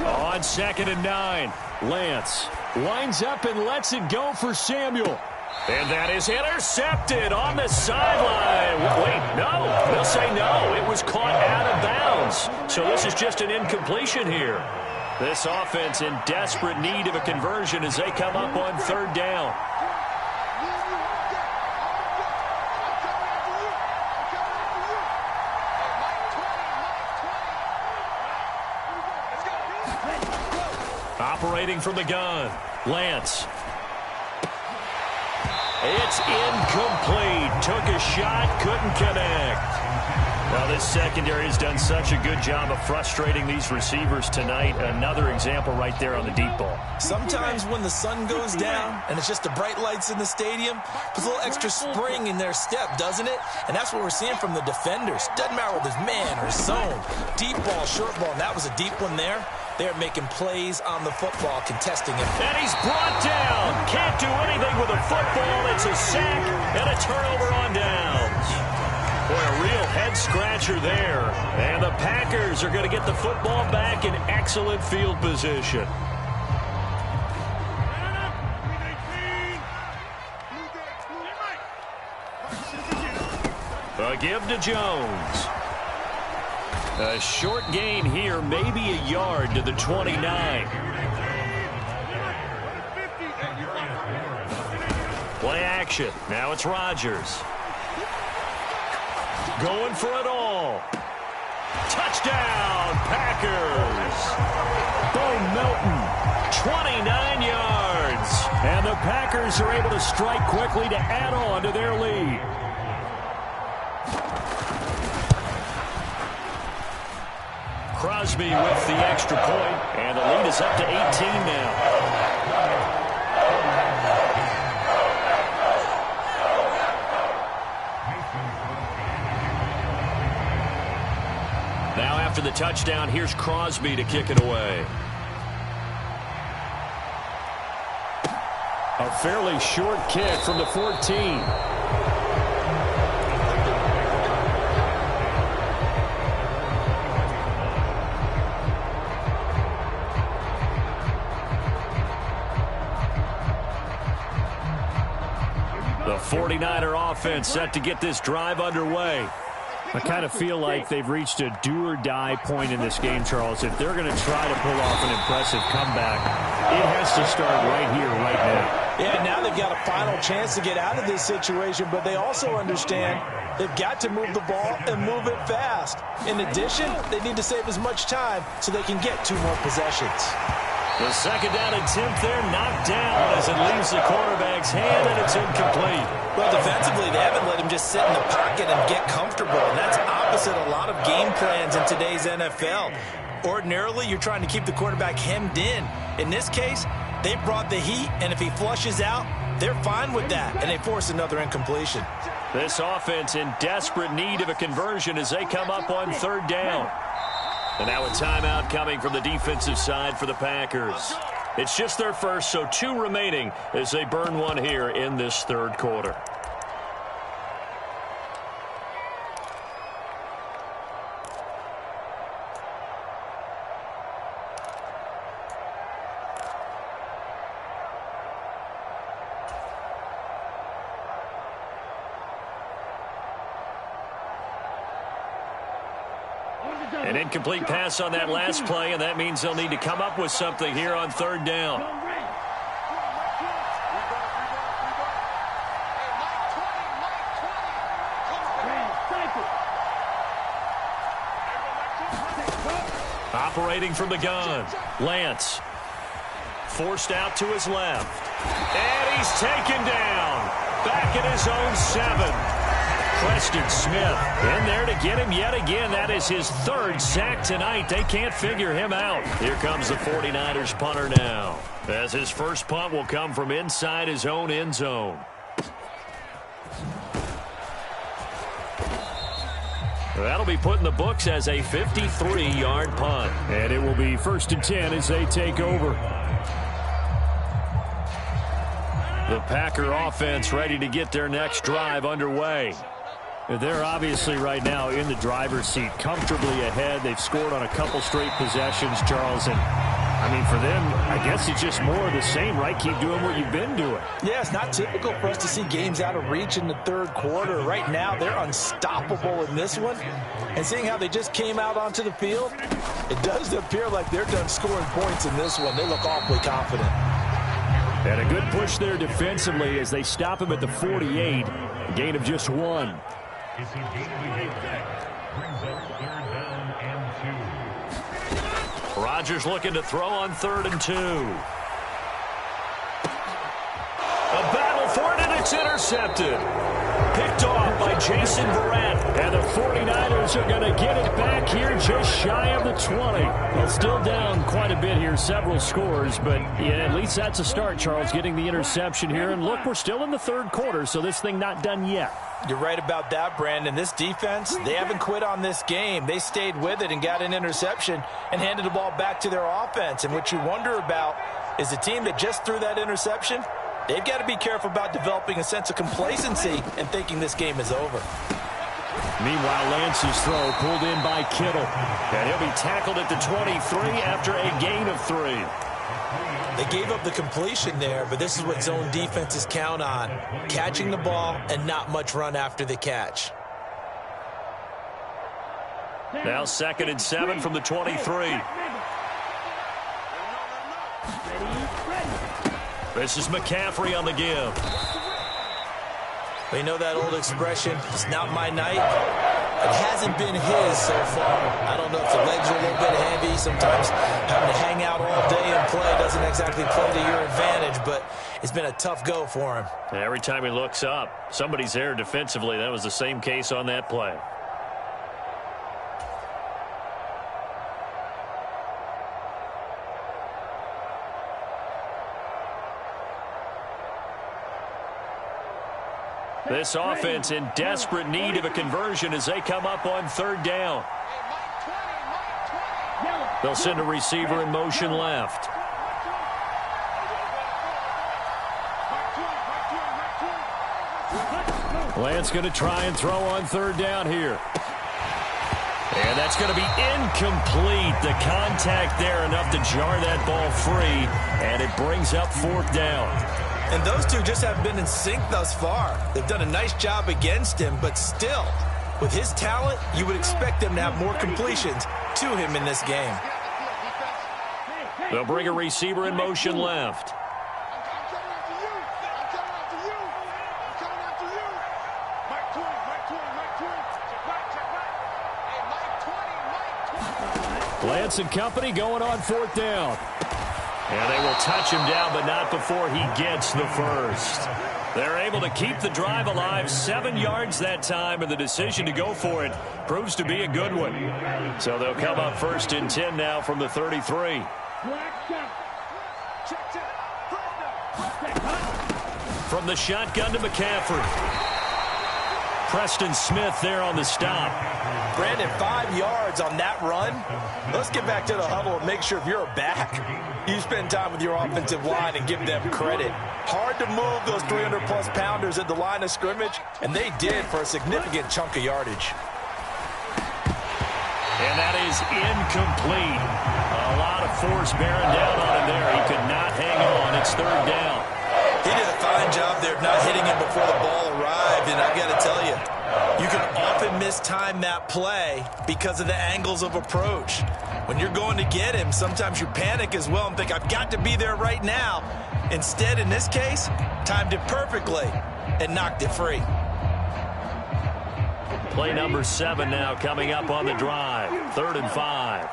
On 2nd and 9, Lance lines up and lets it go for Samuel. And that is intercepted on the sideline. Wait, no. They'll say no. It was caught out of bounds. So this is just an incompletion here. This offense in desperate need of a conversion as they come up on 3rd down. Operating from the gun, Lance. It's incomplete. Took a shot, couldn't connect. Well, this secondary has done such a good job of frustrating these receivers tonight. Another example right there on the deep ball. Sometimes when the sun goes down and it's just the bright lights in the stadium, puts a little extra spring in their step, doesn't it? And that's what we're seeing from the defenders. Doesn't matter whether it's man or zone. Deep ball, short ball, and that was a deep one there. They're making plays on the football, contesting it. And he's brought down. Can't do anything with a football. It's a sack and a turnover on downs. Boy, a real head-scratcher there. And the Packers are going to get the football back in excellent field position. A give to Jones. A short gain here, maybe a yard to the 29. Play action. Now it's Rodgers. Going for it all. Touchdown, Packers. Bo Melton, 29 yards. And the Packers are able to strike quickly to add on to their lead. Crosby with the extra point, and the lead is up to 18 now. Now after the touchdown, here's Crosby to kick it away. A fairly short kick from the 14. The 49er offense set to get this drive underway. I kind of feel like they've reached a do-or-die point in this game, Charles. If they're going to try to pull off an impressive comeback, it has to start right here, right now. Yeah, now they've got a final chance to get out of this situation, but they also understand they've got to move the ball and move it fast. In addition, they need to save as much time so they can get 2 more possessions. The second down attempt there knocked down as it leaves the quarterback's hand, and it's incomplete. Well, defensively, they haven't let him just sit in the pocket and get comfortable, and that's opposite a lot of game plans in today's NFL. Ordinarily, you're trying to keep the quarterback hemmed in. In this case, they brought the heat, and if he flushes out, they're fine with that, and they force another incompletion. This offense in desperate need of a conversion as they come up on 3rd down. And now a timeout coming from the defensive side for the Packers. It's just their first, so 2 remaining as they burn one here in this 3rd quarter. An incomplete pass on that last play, and that means they'll need to come up with something here on 3rd down. Operating from the gun, Lance. Forced out to his left. And he's taken down. Back at his own 7. Preston Smith in there to get him yet again. That is his 3rd sack tonight. They can't figure him out. Here comes the 49ers punter now, as his first punt will come from inside his own end zone. That'll be put in the books as a 53-yard punt. And it will be 1st and 10 as they take over. The Packer offense ready to get their next drive underway. They're obviously right now in the driver's seat, comfortably ahead. They've scored on a couple straight possessions, Charles. And, I mean, for them, I guess it's just more of the same, right? Keep doing what you've been doing. Yeah, it's not typical for us to see games out of reach in the 3rd quarter. Right now, they're unstoppable in this one. And seeing how they just came out onto the field, it does appear like they're done scoring points in this one. They look awfully confident. And a good push there defensively as they stop him at the 48. A gain of just 1. Rodgers looking to throw on 3rd and 2. A battle for it, and it's intercepted. Picked off by Jason Verrett. And the 49ers are going to get it back here just shy of the 20. Well, still down quite a bit here, several scores, but yeah, at least that's a start, Charles, getting the interception here. And look, we're still in the 3rd quarter, so this thing not done yet. You're right about that, Brandon. This defense, they haven't quit on this game. They stayed with it and got an interception and handed the ball back to their offense. And what you wonder about is the team that just threw that interception, they've got to be careful about developing a sense of complacency and thinking this game is over. Meanwhile, Lance's throw pulled in by Kittle. And he'll be tackled at the 23 after a gain of 3. They gave up the completion there, but this is what zone defenses count on. Catching the ball and not much run after the catch. Now 2nd and 7 from the 23. This is McCaffrey on the give. We know that old expression, it's not my night. It hasn't been his so far. I don't know if the legs are a little bit heavy. Sometimes having to hang out all day and play doesn't exactly play to your advantage, but it's been a tough go for him. Every time he looks up, somebody's there defensively. That was the same case on that play. This offense in desperate need of a conversion as they come up on 3rd down. They'll send a receiver in motion left. Lance going to try and throw on 3rd down here. And that's going to be incomplete. The contact there enough to jar that ball free, and it brings up 4th down. And those two just haven't been in sync thus far. They've done a nice job against him, but still, with his talent, you would expect them to have more completions to him in this game. They'll bring a receiver in motion left. Lance and company going on 4th down. And they will touch him down, but not before he gets the first. They're able to keep the drive alive, 7 yards that time, and the decision to go for it proves to be a good one. So they'll come up 1st and 10 now from the 33. From the shotgun to McCaffrey. Preston Smith there on the stop. Brandon, 5 yards on that run. Let's get back to the huddle and make sure if you're a back, you spend time with your offensive line and give them credit. Hard to move those 300-plus pounders at the line of scrimmage, and they did for a significant chunk of yardage. And that is incomplete. A lot of force bearing down on him there. He could not hang on. It's 3rd down. He did a fine job there of not hitting him before the ball arrived, and I've got to tell you, you can often mistime that play because of the angles of approach. When you're going to get him, sometimes you panic as well and think, I've got to be there right now. Instead, in this case, timed it perfectly and knocked it free. Play number 7 now coming up on the drive. 3rd and 5.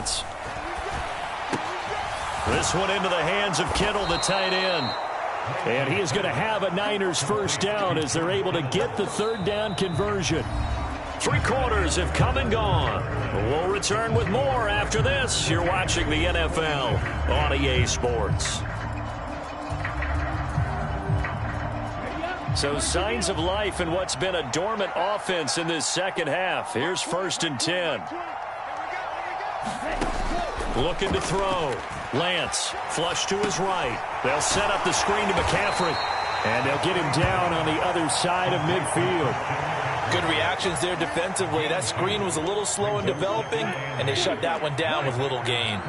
Lance. This one into the hands of Kittle, the tight end. And he is going to have a Niners first down as they're able to get the third down conversion. 3 quarters have come and gone. We'll return with more after this. You're watching the NFL on EA Sports. So signs of life in what's been a dormant offense in this second half. Here's 1st and 10. Looking to throw. Lance, flush to his right. They'll set up the screen to McCaffrey. And they'll get him down on the other side of midfield. Good reactions there defensively. That screen was a little slow in developing, and they shut that one down with little gain.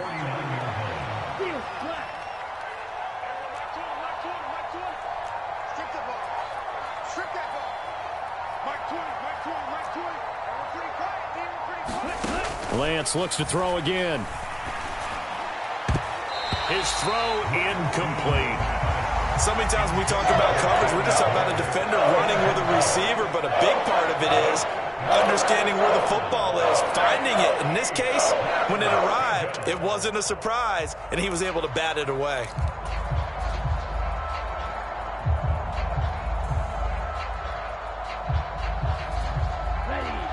Lance looks to throw again. His throw incomplete. So many times when we talk about coverage, we're just talking about a defender running with a receiver, but a big part of it is understanding where the football is, finding it. In this case, when it arrived, it wasn't a surprise, and he was able to bat it away.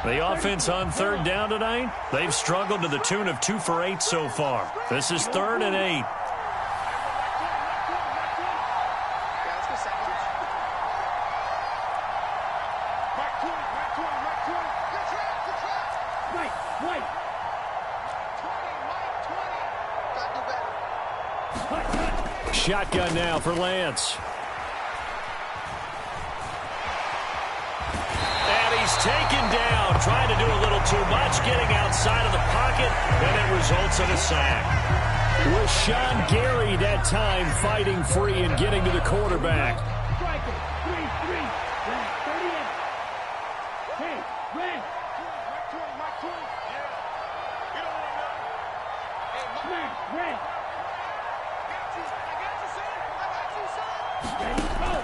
The offense on 3rd down tonight, they've struggled to the tune of 2 for 8 so far. This is 3rd and 8. Shotgun now for Lance. And he's taken down, trying to do a little too much, getting outside of the pocket, and it results in a sack. With Sean Gary that time fighting free and getting to the quarterback.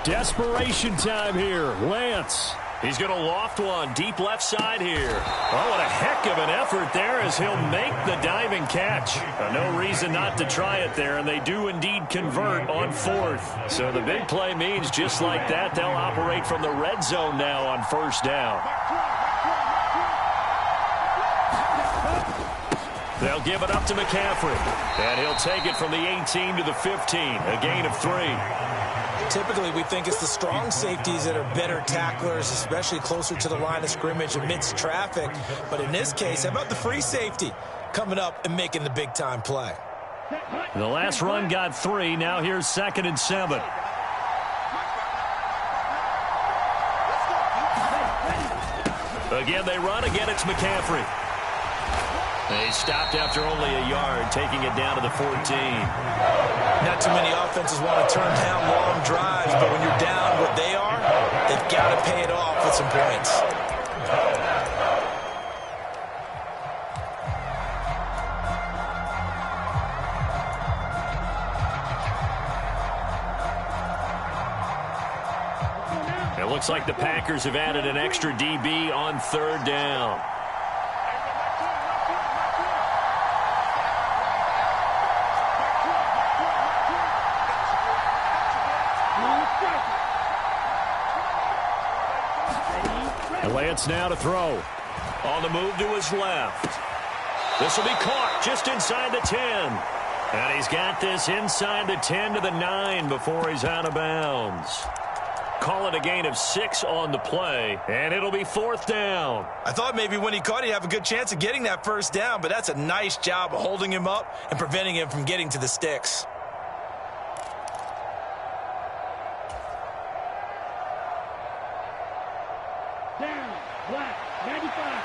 Desperation time here. Lance. He's going to loft one deep left side here. Oh, what a heck of an effort there as he'll make the diving catch. No reason not to try it there, and they do indeed convert on 4th. So the big play means just like that, they'll operate from the red zone now on 1st down. They'll give it up to McCaffrey, and he'll take it from the 18 to the 15, a gain of 3. Typically, we think it's the strong safeties that are better tacklers, especially closer to the line of scrimmage amidst traffic. But in this case, how about the free safety coming up and making the big-time play? The last run got 3. Now here's 2nd and 7. Again, they run. Again, it's McCaffrey. They stopped after only a yard, taking it down to the 14. Not too many offenses want to turn down long drives, but when you're down what they are, they've got to pay it off with some points. It looks like the Packers have added an extra DB on 3rd down. Lance now to throw. On the move to his left. This will be caught just inside the 10. And he's got this inside the 10 to the 9 before he's out of bounds. Call it a gain of 6 on the play, and it'll be 4th down. I thought maybe when he caught, he'd have a good chance of getting that 1st down, but that's a nice job of holding him up and preventing him from getting to the sticks. Down, black, 95.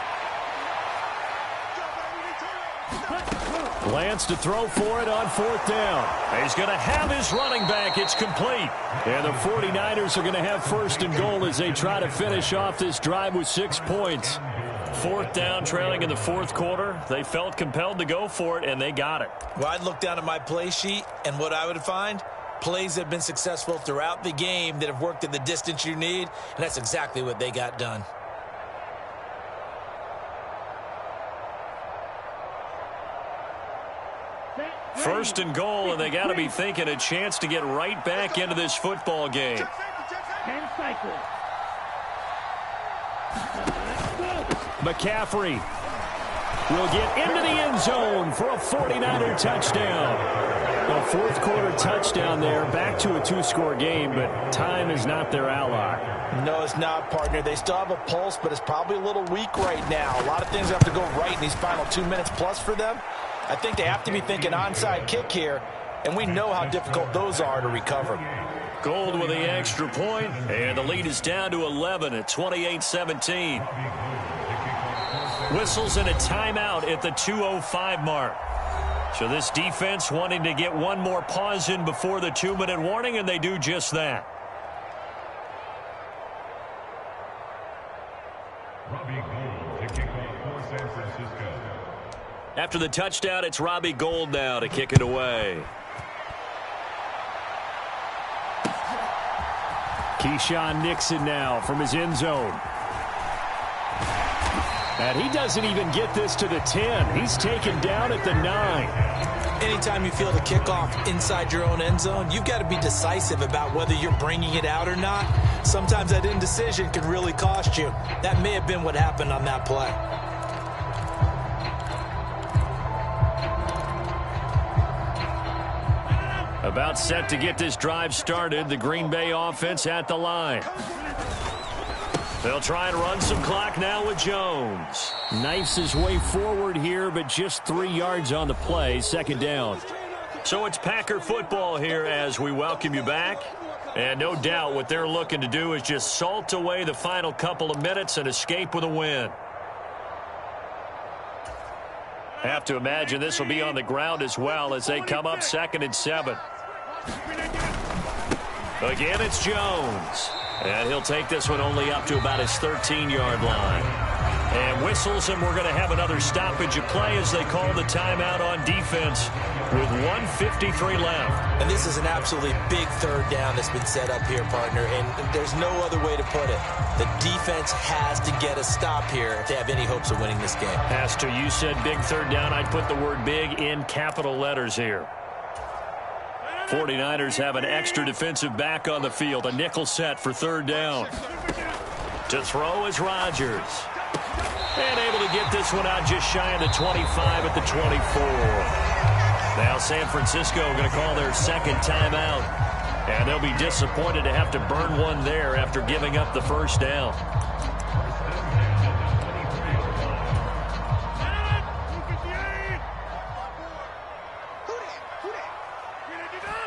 Lance to throw for it on 4th down. He's going to have his running back. It's complete. And the 49ers are going to have 1st and goal as they try to finish off this drive with 6 points. 4th down, trailing in the 4th quarter. They felt compelled to go for it, and they got it. Well, I'd look down at my play sheet, and what I would find, plays that have been successful throughout the game that have worked at the distance you need, and that's exactly what they got done. First and goal, and they got to be thinking a chance to get right back into this football game. 10 cycles. McCaffrey will get into the end zone for a 49er touchdown. A fourth quarter touchdown there, back to a two-score game, but time is not their ally. No, it's not, partner. They still have a pulse, but it's probably a little weak right now. A lot of things have to go right in these final 2 minutes plus for them. I think they have to be thinking onside kick here, and we know how difficult those are to recover. Gold with the extra point, and the lead is down to 11 at 28-17. Whistles and a timeout at the 2:05 mark. So this defense wanting to get one more pause in before the 2-minute warning, and they do just that. After the touchdown, it's Robbie Gould now to kick it away. Keyshawn Nixon now from his end zone. And he doesn't even get this to the 10. He's taken down at the 9. Anytime you feel the kickoff inside your own end zone, you've got to be decisive about whether you're bringing it out or not. Sometimes that indecision can really cost you. That may have been what happened on that play. About set to get this drive started. The Green Bay offense at the line. They'll try and run some clock now with Jones. Knifes his way forward here, but just 3 yards on the play. Second down. So it's Packer football here as we welcome you back. And no doubt what they're looking to do is just salt away the final couple of minutes and escape with a win. Have to imagine this will be on the ground as well as they come up 2nd and 7. Again, it's Jones. And he'll take this one only up to about his 13-yard line. And whistles, and we're going to have another stoppage of play as they call the timeout on defense with 1:53 left. And this is an absolutely big third down that's been set up here, partner, and there's no other way to put it. The defense has to get a stop here to have any hopes of winning this game. Has to. You said big third down. I'd put the word big in capital letters here. 49ers have an extra defensive back on the field. A nickel set for third down. To throw is Rodgers. And able to get this one out just shy of the 25 at the 24. Now San Francisco going to call their second timeout. And they'll be disappointed to have to burn one there after giving up the first down.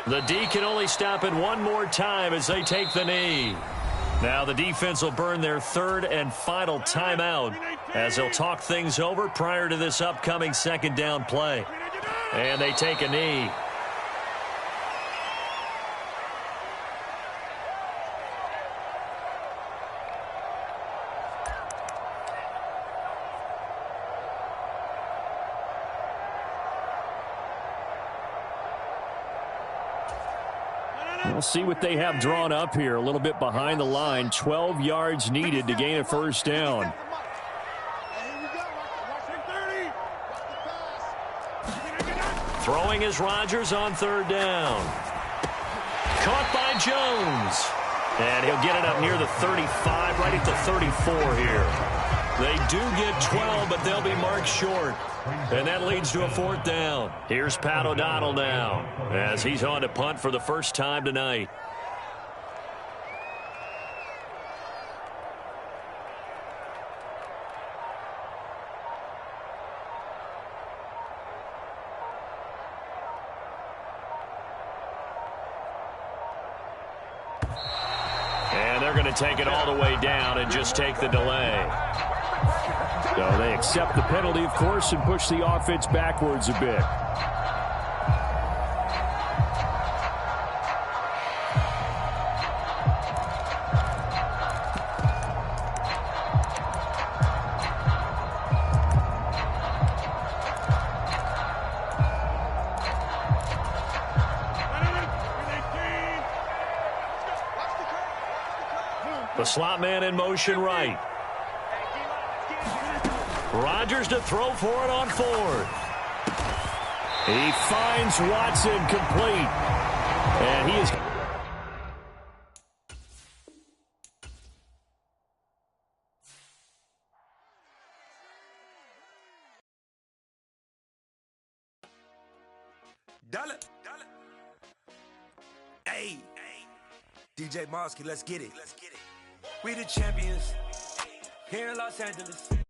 The D can only stop it one more time as they take the knee. Now the defense will burn their third and final timeout as they'll talk things over prior to this upcoming second down play. And they take a knee. We'll see what they have drawn up here. A little bit behind the line. 12 yards needed to gain a first down. Throwing is Rodgers on third down. Caught by Jones. And he'll get it up near the 35, right at the 34 here. They do get 12, but they'll be marked short. And that leads to a fourth down. Here's Pat O'Donnell now as he's on to punt for the first time tonight. And they're going to take it all the way down and just take the delay. So they accept the penalty, of course, and push the offense backwards a bit. The slot man in motion right. Rodgers to throw for it on fourth. He finds Watson complete. And he is... Dollar. Hey. DJ Mosky, let's get it. We the champions here in Los Angeles.